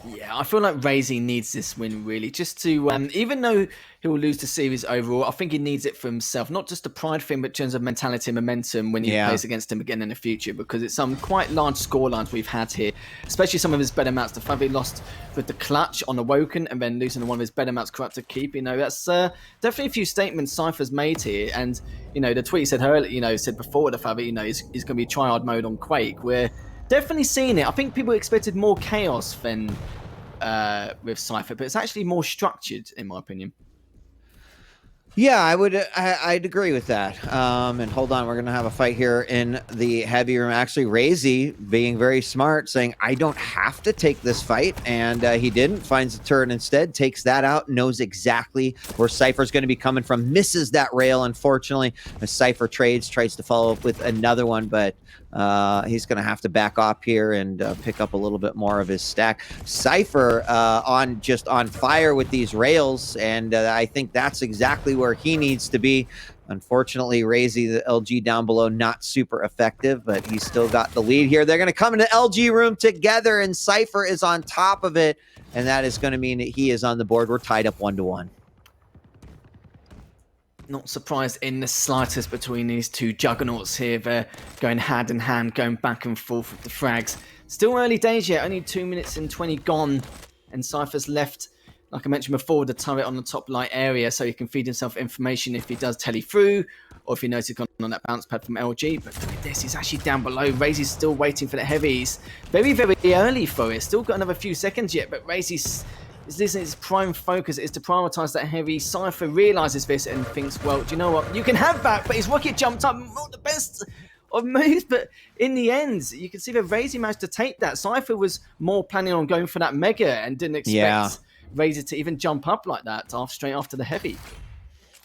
Yeah, I feel like RAISY needs this win, really, just to, even though he'll lose the series overall, I think he needs it for himself, not just the pride thing, but in terms of mentality and momentum when he plays against him again in the future, because it's some quite large scorelines we've had here, especially some of his better maps. The fact he lost with the clutch on Awoken and then losing one of his better maps, Corrupted Keep, that's definitely a few statements Cypher's made here, and, the tweet said earlier, said before the fact that, he's going to be tryhard mode on Quake. We're definitely seeing it. I think people expected more chaos than with Cypher, but it's actually more structured, in my opinion. Yeah, I'd agree with that. And hold on, we're going to have a fight here in the heavy room. Actually, RAISY being very smart, saying, I don't have to take this fight. And he didn't, finds the turret instead, takes that out, knows exactly where Cypher's going to be coming from, misses that rail, unfortunately. As Cypher tries to follow up with another one, but he's going to have to back off here and pick up a little bit more of his stack. Cypher on fire with these rails, and I think that's exactly where he needs to be. Unfortunately, RAISY, the LG down below, not super effective, but he's still got the lead here. They're going to come into LG room together, and Cypher is on top of it, and that is going to mean that he is on the board. We're tied up 1-1. Not surprised in the slightest between these two juggernauts here. They're going hand in hand, going back and forth with the frags. Still early days yet, only 2 minutes and 20 gone, and Cypher's left, like I mentioned before, the turret on the top light area, so he can feed himself information if he does tele through, or if he knows he's gone on that bounce pad from LG. But look at this, he's actually down below. RAISY's still waiting for the heavies. Very, very early for it. Still got another few seconds yet, but RAISY's his prime focus is to prioritize that heavy. Cypher realizes this and thinks, well, do you know what? You can have that, but his rocket jumped up. Not the best of moves, but in the end, you can see that RAISY managed to take that. Cypher was more planning on going for that mega and didn't expect RAISY to even jump up like that straight after the heavy.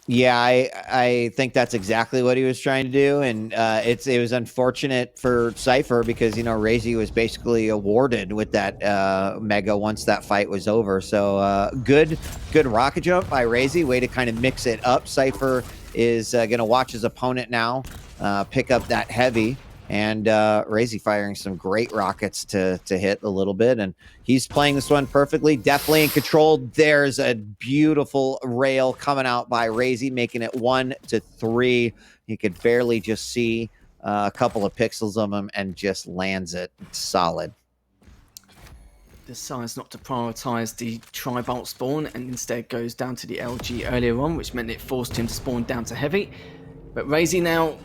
Yeah, I think that's exactly what he was trying to do, and it was unfortunate for Cypher because RAISY was basically awarded with that mega once that fight was over. So good rocket jump by RAISY, way to kind of mix it up. Cypher is going to watch his opponent now pick up that heavy, and RAISY firing some great rockets to hit a little bit, and he's playing this one perfectly, definitely in control. There's a beautiful rail coming out by RAISY, making it 1-3. You could barely just see a couple of pixels of him and just lands it solid. decides not to prioritize the tri-bolt spawn and instead goes down to the LG earlier on, which meant it forced him to spawn down to heavy. But RAISY now,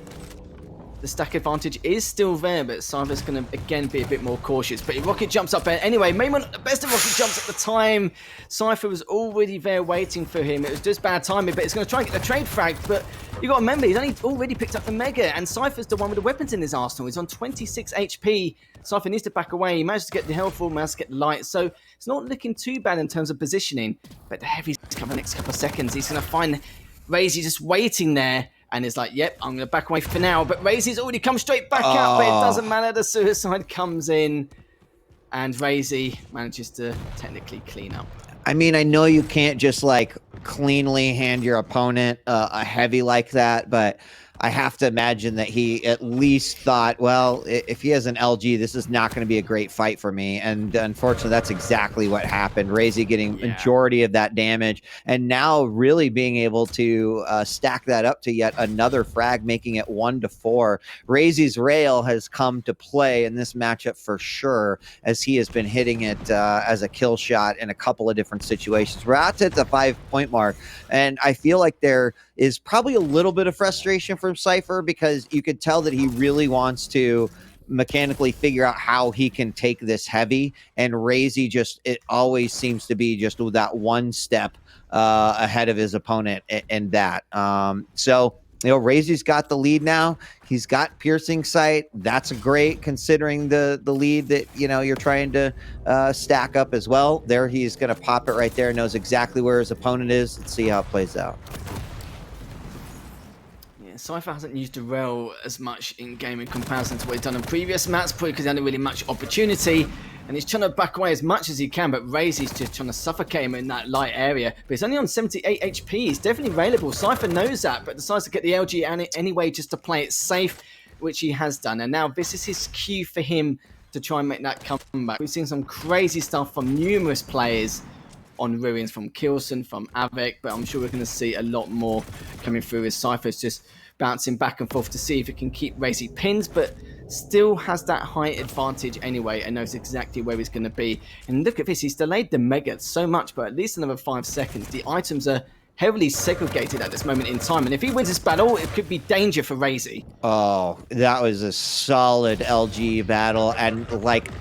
the stack advantage is still there, but Cypher's going to again be a bit more cautious. But Rocket jumps up anyway. Maybe not the best of Rocket jumps at the time. Cypher was already there waiting for him. It was just bad timing, but it's going to try and get the trade frag. But you got to remember, he's already picked up the Mega, and Cypher's the one with the weapons in his arsenal. He's on 26 HP. Cypher needs to back away. He managed to get the health full, managed to get the light. So it's not looking too bad in terms of positioning. But the Heavy's coming the next couple of seconds. He's going to find RAISY just waiting there. And it's like, yep, I'm going to back away for now. But RAISY's already come straight back up, but it doesn't matter. The suicide comes in, and RAISY manages to technically clean up. I mean, I know you can't just, like, cleanly hand your opponent a heavy like that, but I have to imagine that he at least thought, well, if he has an LG, this is not going to be a great fight for me. And unfortunately, that's exactly what happened. RAISY getting majority of that damage, and now really being able to stack that up to yet another frag, making it 1-4. RAISY's rail has come to play in this matchup for sure, as he has been hitting it as a kill shot in a couple of different situations. We're out at the 5-point mark, and I feel like there is probably a little bit of frustration from Cypher, because you could tell that he really wants to mechanically figure out how he can take this heavy, and RAISY just, it always seems to be just that one step ahead of his opponent in that. So, you know, RAISY's got the lead now. He's got piercing sight. That's great considering the lead that, you know, you're trying to stack up as well. There, he's going to pop it right there, knows exactly where his opponent is. Let's see how it plays out. Cypher hasn't used the rail as much in game in comparison to what he's done in previous maps, probably because he hadn't really much opportunity, and he's trying to back away as much as he can, but RAISY's just trying to suffocate him in that light area. But he's only on 78 HP, he's definitely available. Cypher knows that, but decides to get the LG anyway just to play it safe, which he has done. And now this is his cue for him to try and make that comeback. We've seen some crazy stuff from numerous players on Ruins, from Kilson, from Avek, but I'm sure we're going to see a lot more coming through as Cypher's just bouncing back and forth to see if it can keep RAISY pinned, but still has that height advantage anyway and knows exactly where he's going to be. And look at this, he's delayed the Mega so much, but at least another 5 seconds. The items are heavily segregated at this moment in time, and if he wins this battle, it could be danger for RAISY. Oh, that was a solid LG battle, and like,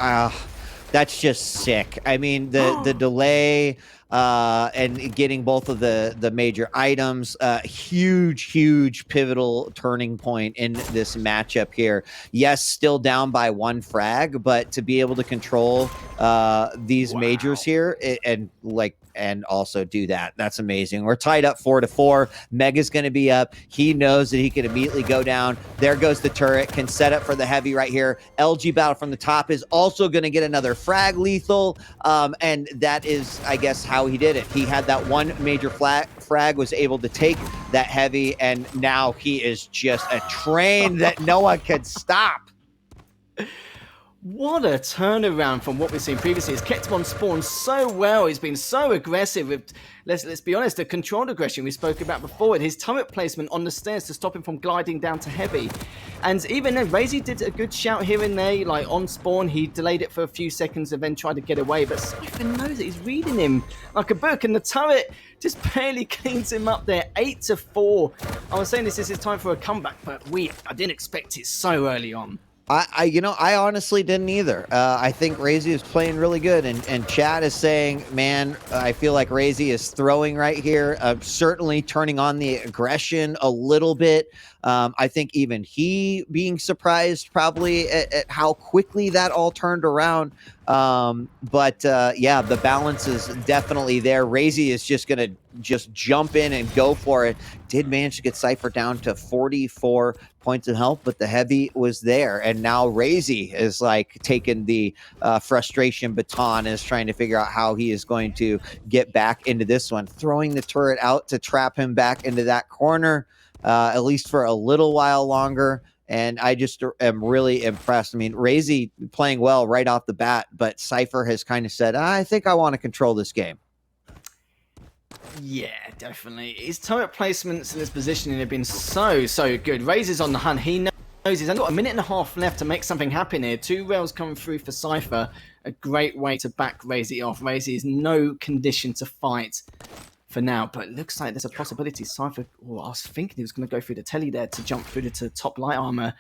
that's just sick. I mean, the delay and getting both of the major items, huge pivotal turning point in this matchup here. Yes, still down by 1 frag, but to be able to control these majors here and also do that, that's amazing. We're tied up 4-4. Mega's going to be up. He knows that he can immediately go down. There goes the turret, can set up for the heavy right here. LG battle from the top is also going to get another frag lethal, and that is, I guess, how he did it. He had that one major frag, was able to take that heavy, and now he is just a train that no one can stop. What a turnaround from what we've seen previously. He's kept him on spawn so well. He's been so aggressive with, let's be honest, the controlled aggression we spoke about before, and his turret placement on the stairs to stop him from gliding down to heavy. And even then, RAISY did a good shout here and there, like on spawn. He delayed it for a few seconds and then tried to get away, but Cypher knows it. He's reading him like a book, and the turret just barely cleans him up there. 8-4. I was saying this is his time for a comeback, but I didn't expect it so early on. I honestly didn't either. I think RAISY is playing really good, and Chad is saying, man, I feel like RAISY is throwing right here, certainly turning on the aggression a little bit. I think even he being surprised probably at how quickly that all turned around. But yeah, the balance is definitely there. RAISY is just going to jump in and go for it. Did manage to get Cypher down to 44 points of health, but the heavy was there. And now RAISY is like taking the frustration baton and is trying to figure out how he is going to get back into this one. Throwing the turret out to trap him back into that corner, at least for a little while longer. And I just am really impressed. I mean, RAISY playing well right off the bat, but Cypher has kind of said, I think I want to control this game. Yeah, definitely. His turret placements and his positioning have been so good. RAISY's on the hunt. He knows he's only got a minute and a half left to make something happen here. 2 rails coming through for Cypher. a great way to back RAISY off. RAISY is no condition to fight for now, but it looks like there's a possibility Cypher, I was thinking he was going to go through the telly there to jump through to top light armor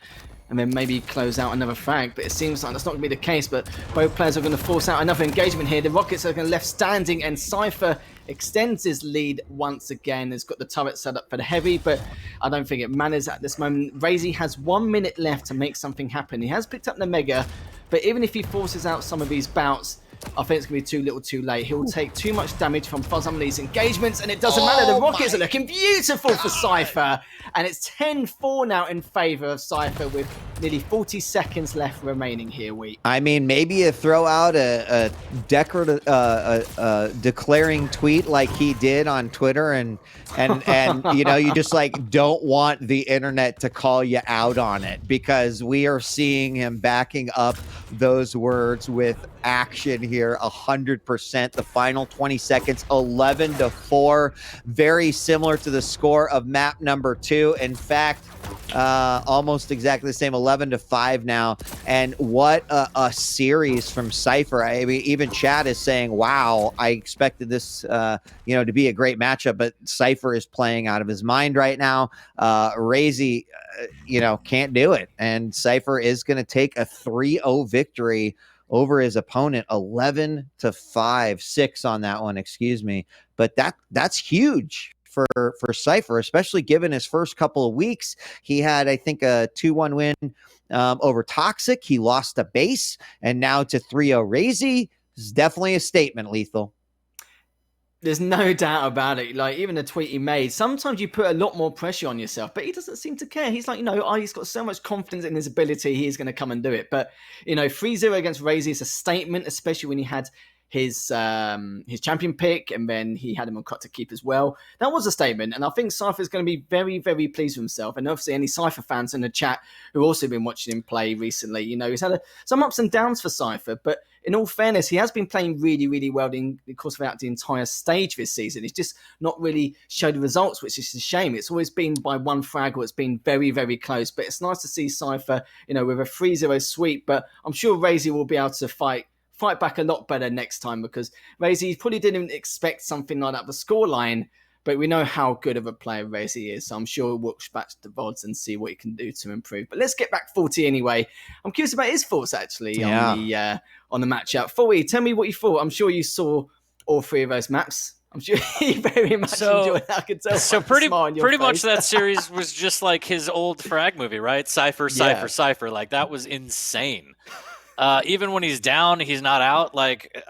and then maybe close out another frag, but it seems like that's not going to be the case, but both players are going to force out another engagement here. The Rockets are going to left standing, and Cypher extends his lead once again. Has got the turret set up for the heavy, but I don't think it matters at this moment. RAISY has 1 minute left to make something happen. He has picked up the Mega, but even if he forces out some of these bouts, I think it's going to be too little too late. He'll take too much damage from Fuzzumlee's engagements, and it doesn't matter. The Rockets are looking beautiful for Cypher, and it's 10-4 now in favor of Cypher with nearly 40 seconds left remaining here, I mean, maybe you throw out a declaring tweet like he did on Twitter, and you know, you just like don't want the internet to call you out on it, because we are seeing him backing up those words with action here 100%. The final 20 seconds, 11-4, very similar to the score of map number 2. In fact, almost exactly the same, 11-5 now. And what a series from Cypher. I mean, even Chad is saying, wow, I expected this you know, to be a great matchup, but Cypher is playing out of his mind right now. RAISY you know, can't do it, and Cypher is going to take a 3-0 victory over his opponent, 11-5, 6 on that one, excuse me. But that's huge for Cypher, especially given his first couple of weeks. He had, I think, a 2-1 win over Toxic. He lost a base, and now to 3-0 RAISY. This is definitely a statement, Lethal. There's no doubt about it. Like, even the tweet he made, sometimes you put a lot more pressure on yourself, but he doesn't seem to care. He's like, you know, he's got so much confidence in his ability, he's going to come and do it. But, you know, 3-0 against RAISY is a statement, especially when he had his champion pick, and then he had him on cut to keep as well. That was a statement, and I think Cypher is going to be very, very pleased with himself. And obviously, any Cypher fans in the chat who also been watching him play recently, you know, he's had some ups and downs for Cypher, but in all fairness, he has been playing really, really well in the course of the entire stage this season. He's just not really showed the results, which is a shame. It's always been by one frag, or it's been very, very close. But it's nice to see Cypher, you know, with a 3-0 sweep. But I'm sure RAISY will be able to fight back a lot better next time, because RAISY probably didn't expect something like that, the scoreline, but we know how good of a player RAISY is, so I'm sure we'll watch back to the VODs and see what he can do to improve. But let's get back 40 anyway. I'm curious about his thoughts, actually, on the matchup. 40, tell me what you thought. I'm sure you saw all 3 of those maps. I'm sure he very much enjoyed that. I could tell. So pretty much that series was just like his old frag movie, right? Cypher, Cypher. Like, that was insane. Even when he's down, he's not out. Like,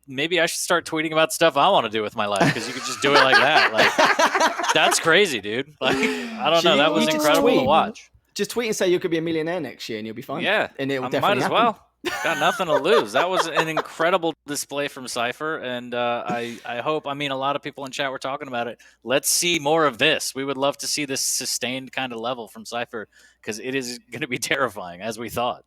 maybe I should start tweeting about stuff I want to do with my life, because you could just do it like that. Like, that's crazy, dude. Like, I don't know. That was incredible to watch. Just tweet and say you could be a millionaire next year, and you'll be fine. Yeah, and it will might definitely as happen. well. Got nothing to lose. That was an incredible display from Cypher, and I hope. I mean, a lot of people in chat were talking about it. Let's see more of this. We would love to see this sustained kind of level from Cypher, because it is going to be terrifying, as we thought.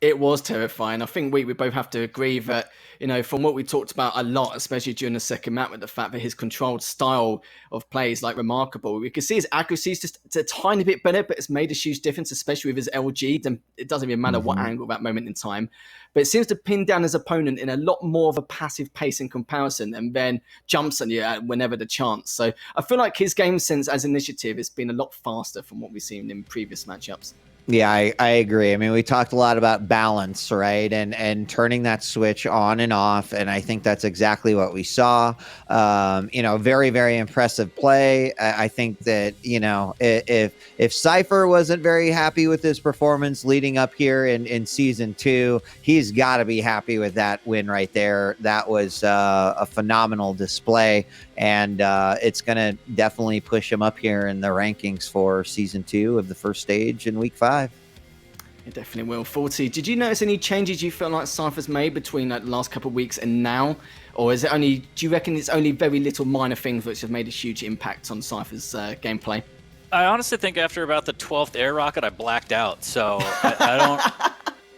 It was terrifying. I think we both have to agree that, you know, from what we talked about a lot, especially during the second map, with the fact that his controlled style of play is like remarkable. We can see his accuracy is just a tiny bit better, but it's made a huge difference, especially with his LG. Then it doesn't even matter what angle, that moment in time. But it seems to pin down his opponent in a lot more of a passive pace in comparison, and then jumps on you whenever the chance. So I feel like his game sense as initiative has been a lot faster from what we've seen in previous matchups. Yeah, I agree. I mean, we talked a lot about balance, right? And turning that switch on and off. And I think that's exactly what we saw. You know, very, very impressive play. I think that, you know, if Cypher wasn't very happy with his performance leading up here in season 2, he's got to be happy with that win right there. That was a phenomenal display. And it's going to definitely push him up here in the rankings for season 2 of the first stage in week 5. It definitely will. 40, did you notice any changes you feel like Cypher's made between like the last couple of weeks and now? Or is it only, do you reckon it's only very little minor things which have made a huge impact on Cypher's gameplay? I honestly think after about the 12th air rocket, I blacked out. So I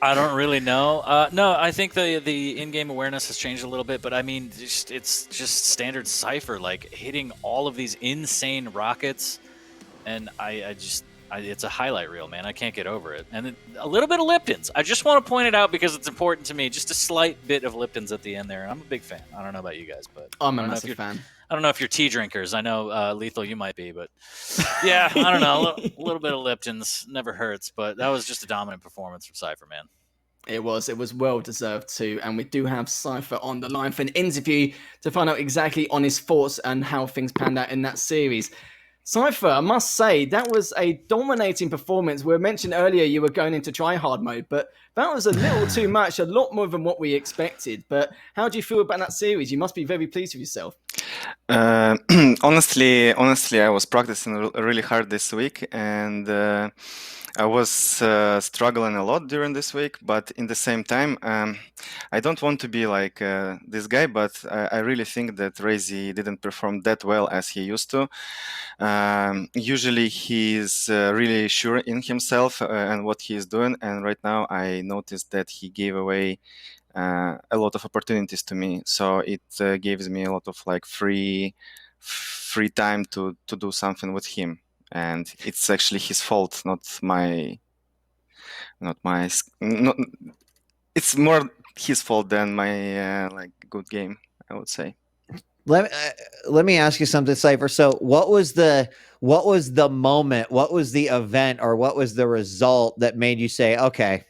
don't really know. No, I think the in-game awareness has changed a little bit, but I mean, it's just standard Cypher, like hitting all of these insane rockets, and I it's a highlight reel, man. I can't get over it. And a little bit of Lipton's. I just want to point it out because it's important to me. Just a slight bit of Lipton's at the end there. And I'm a big fan. I don't know about you guys, but I'm a massive fan. I don't know if you're tea drinkers. I know, Lethal, you might be, but yeah, I don't know. A little bit of Lipton's never hurts, but that was just a dominant performance from Cypher, man. It was well deserved too, and we do have Cypher on the line for an interview to find out exactly on his thoughts and how things panned out in that series. Cypher, I must say, that was a dominating performance. We mentioned earlier you were going into try-hard mode, but that was a little too much, a lot more than what we expected. But how do you feel about that series? You must be very pleased with yourself. Honestly, I was practicing really hard this week, and I was struggling a lot during this week. But in the same time, I don't want to be like this guy, but I really think that RAISY didn't perform that well as he used to. Usually he's really sure in himself and what he is doing, and right now I noticed that he gave away a lot of opportunities to me, so it gives me a lot of like free time to do something with him, and it's actually his fault, not it's more his fault than my like good game, I would say. Let me ask you something, Cypher. So what was the moment, what was the event, or what was the result that made you say, okay,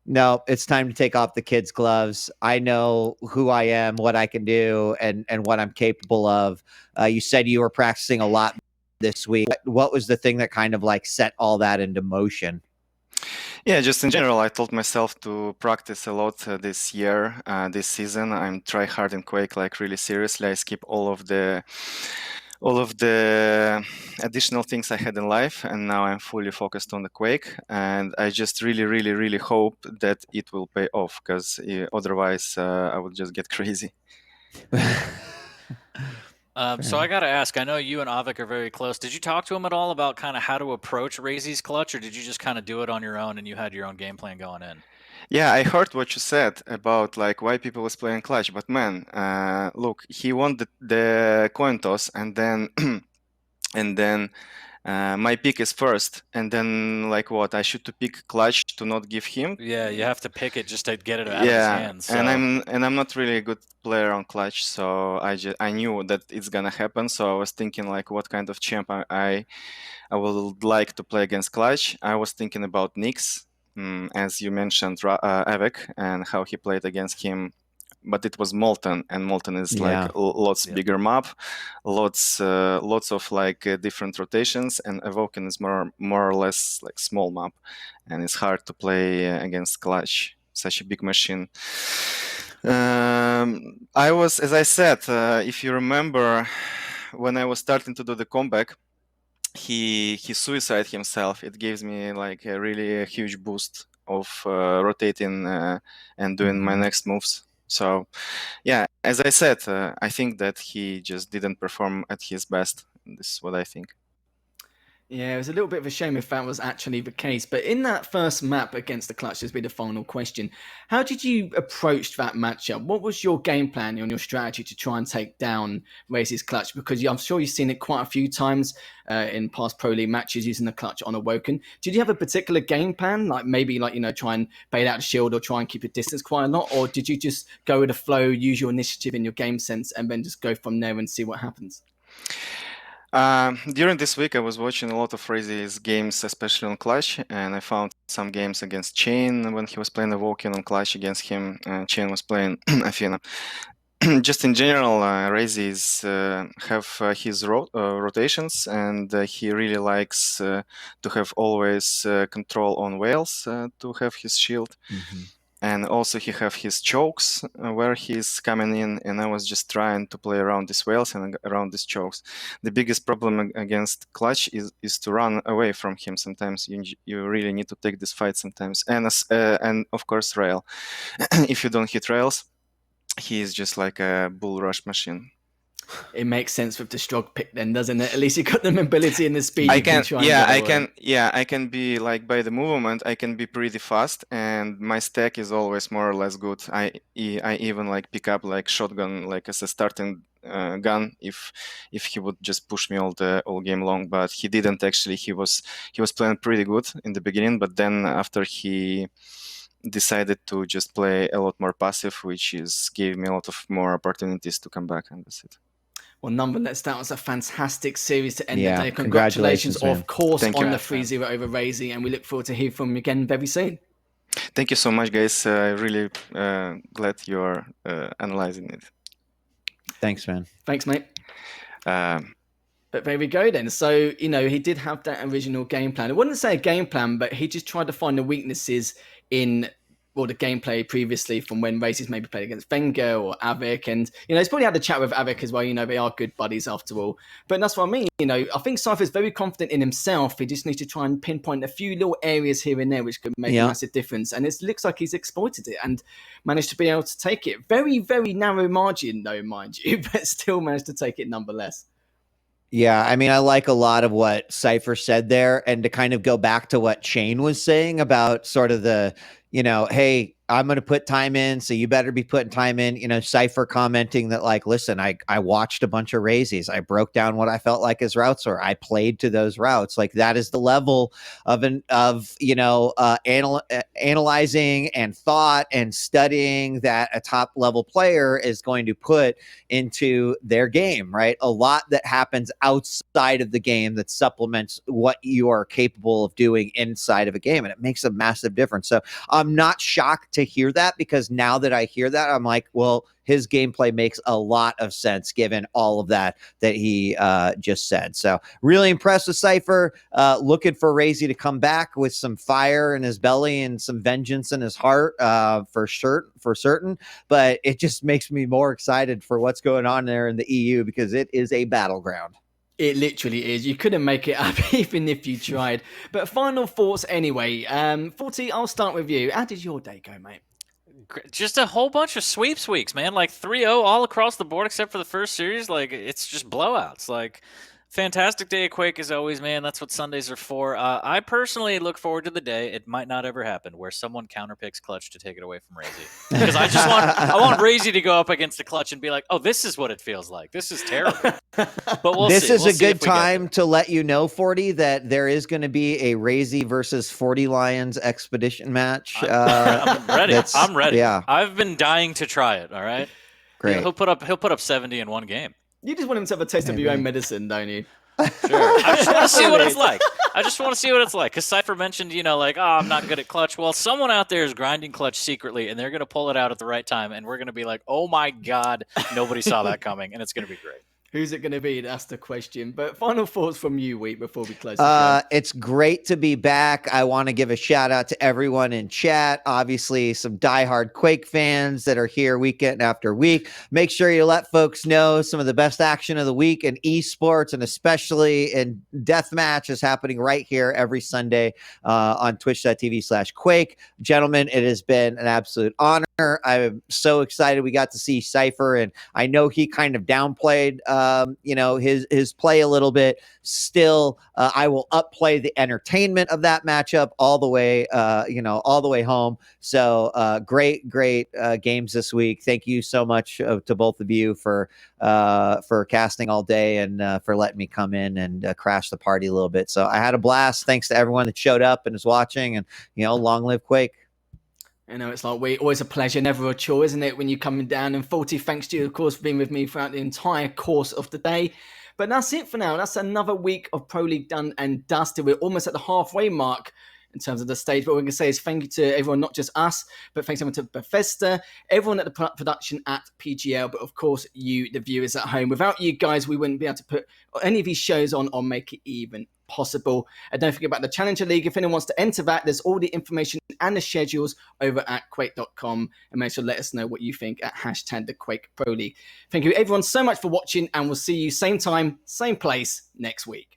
no, it's time to take off the kids' gloves. I know who I am, what I can do, and what I'm capable of. You said you were practicing a lot this week. What was the thing that kind of like set all that into motion? Yeah, just in general, I told myself to practice a lot this year, this season. I'm try hard in Quake, like really seriously. I skip all of the additional things I had in life, and now I'm fully focused on the Quake. And I just really hope that it will pay off, because otherwise I would just get crazy. So I got to ask, I know you and Avik are very close. Did you talk to him at all about kind of how to approach RAISY's clutch, or did you just kind of do it on your own and you had your own game plan going in? Yeah, I heard what you said about like why people was playing clutch, but man, look, he won the coin toss, and then my pick is first, and then like what, I should to pick clutch to not give him. Yeah, you have to pick it just to get it out of his hands. So. And I'm not really a good player on clutch, so I knew that it's gonna happen. So I was thinking like what kind of champ I would like to play against clutch. I was thinking about Nyx, as you mentioned, Awoken, and how he played against him. But it was Molten, and Molten is like lots bigger map, lots of like different rotations, and Awoken is more or less like small map, and it's hard to play against clutch, such a big machine. I was, as I said, if you remember, when I was starting to do the comeback, he suicided himself. It gives me like a really huge boost of rotating and doing my next moves. So yeah, as I said, I think that he just didn't perform at his best. This is what I think. Yeah, it was a little bit of a shame if that was actually the case. But in that first map against the Clutch, this will be the final question. How did you approach that matchup? What was your game plan and your strategy to try and take down RAISY's Clutch? Because I'm sure you've seen it quite a few times in past Pro League matches using the Clutch on Awoken. Did you have a particular game plan? Like maybe like, try and bait out the shield or try and keep your distance quite a lot? Or did you just go with the flow, use your initiative in your game sense, and then just go from there and see what happens? During this week, I was watching a lot of RAISY's games, especially on Clutch, and I found some games against Chain when he was playing Awoken on Clutch against him. Chain was playing Athena. Just in general, RAISY have his rotations, and he really likes to have always control on whales to have his shield. And also he have his chokes where he's coming in, and I was just trying to play around these whales and around these chokes. The biggest problem against Clutch is to run away from him. Sometimes you really need to take this fight sometimes. And of course rail. If you don't hit rails, he is just like a bull rush machine. It makes sense with the Strog pick then, doesn't it? At least you got the mobility and the speed. I can be like by the movement, I can be pretty fast, and my stack is always more or less good. I even like pick up like shotgun like as a starting gun if he would just push me all game long. But he didn't actually. He was playing pretty good in the beginning, but then after he decided to just play a lot more passive, which gave me a lot of more opportunities to come back, and that's it. Well, nonetheless, that was a fantastic series to end the day. Congratulations of course, on the 3-0 over RAISY, and we look forward to hearing from you again very soon. Thank you so much, guys. Really glad you're analyzing it. Thanks, man. Thanks, mate. But there we go then. So, he did have that original game plan. I wouldn't say a game plan, but he just tried to find the weaknesses in the gameplay previously from when RAISY's maybe played against Wenger or Awoken. And, he's probably had a chat with Awoken as well. They are good buddies after all. But that's what I mean. I think cypher's very confident in himself. He just needs to try and pinpoint a few little areas here and there which could make a massive difference. And it looks like he's exploited it and managed to be able to take it. Very, very narrow margin, though, mind you, but still managed to take it nonetheless. Yeah, I mean, I like a lot of what Cypher said there, and to kind of go back to what Shane was saying about sort of the, hey, I'm going to put time in, so you better be putting time in. Cypher commenting that, like, listen, I watched a bunch of RAISYs. I broke down what I felt like his routes were. I played to those routes. Like, that is the level of analyzing and thought and studying that a top level player is going to put into their game, right? A lot that happens outside of the game that supplements what you are capable of doing inside of a game, and it makes a massive difference. So I'm not shocked to hear that, because now that I hear that, I'm like, well, his gameplay makes a lot of sense given all of that he just said. So really impressed with Cypher. Looking for RAISY to come back with some fire in his belly and some vengeance in his heart, for certain. But it just makes me more excited for what's going on there in the EU, because it is a battleground. It literally is. You couldn't make it up even if you tried. But final thoughts anyway. 40, I'll start with you. How did your day go, mate? Just a whole bunch of sweeps weeks, man. Like 3-0 all across the board except for the first series. Like, it's just blowouts. Like, fantastic day of Quake as always, man. That's what Sundays are for. I personally look forward to the day, it might not ever happen, where someone counterpicks Clutch to take it away from RAISY. Because I want RAISY to go up against the Clutch and be like, oh, this is what it feels like. This is terrible. But we'll see. This is a good time to let you know, 40, that there is going to be a RAISY versus 40 Lions expedition match. I'm ready. I'm ready. Yeah. I've been dying to try it. All right. Great. He'll put up 70 in one game. You just want him to have a taste of your own medicine, don't you? Sure. I just want to see what it's like. Because Cypher mentioned, I'm not good at Clutch. Well, someone out there is grinding Clutch secretly, and they're going to pull it out at the right time, and we're going to be like, oh my God, nobody saw that coming, and it's going to be great. Who's it going to be? That's the question. But final thoughts from you, Wheat, before we close. It's great to be back. I want to give a shout out to everyone in chat. Obviously, some diehard Quake fans that are here week after week. Make sure you let folks know some of the best action of the week in esports, and especially in deathmatch, is happening right here every Sunday on twitch.tv/Quake. Gentlemen, it has been an absolute honor. I'm so excited we got to see Cypher, and I know he kind of downplayed his play a little bit. Still, I will upplay the entertainment of that matchup all the way home. So great games this week. Thank you so much to both of you for casting all day and for letting me come in and crash the party a little bit. So I had a blast. Thanks to everyone that showed up and is watching, and long live Quake. It's like always a pleasure, never a chore, isn't it, when you're coming down? And 40, thanks to you, of course, for being with me throughout the entire course of the day. But that's it for now. That's another week of Pro League done and dusted. We're almost at the halfway mark in terms of the stage. But what we're going to say is thank you to everyone, not just us, but thanks everyone to Bethesda, everyone at the production at PGL, but of course you, the viewers at home. Without you guys, we wouldn't be able to put any of these shows on or make it even possible. And don't forget about the Challenger League. If anyone wants to enter that, there's all the information and the schedules over at quake.com, and make sure to let us know what you think at hashtag the Quake Pro League. Thank you everyone so much for watching, and we'll see you same time, same place next week.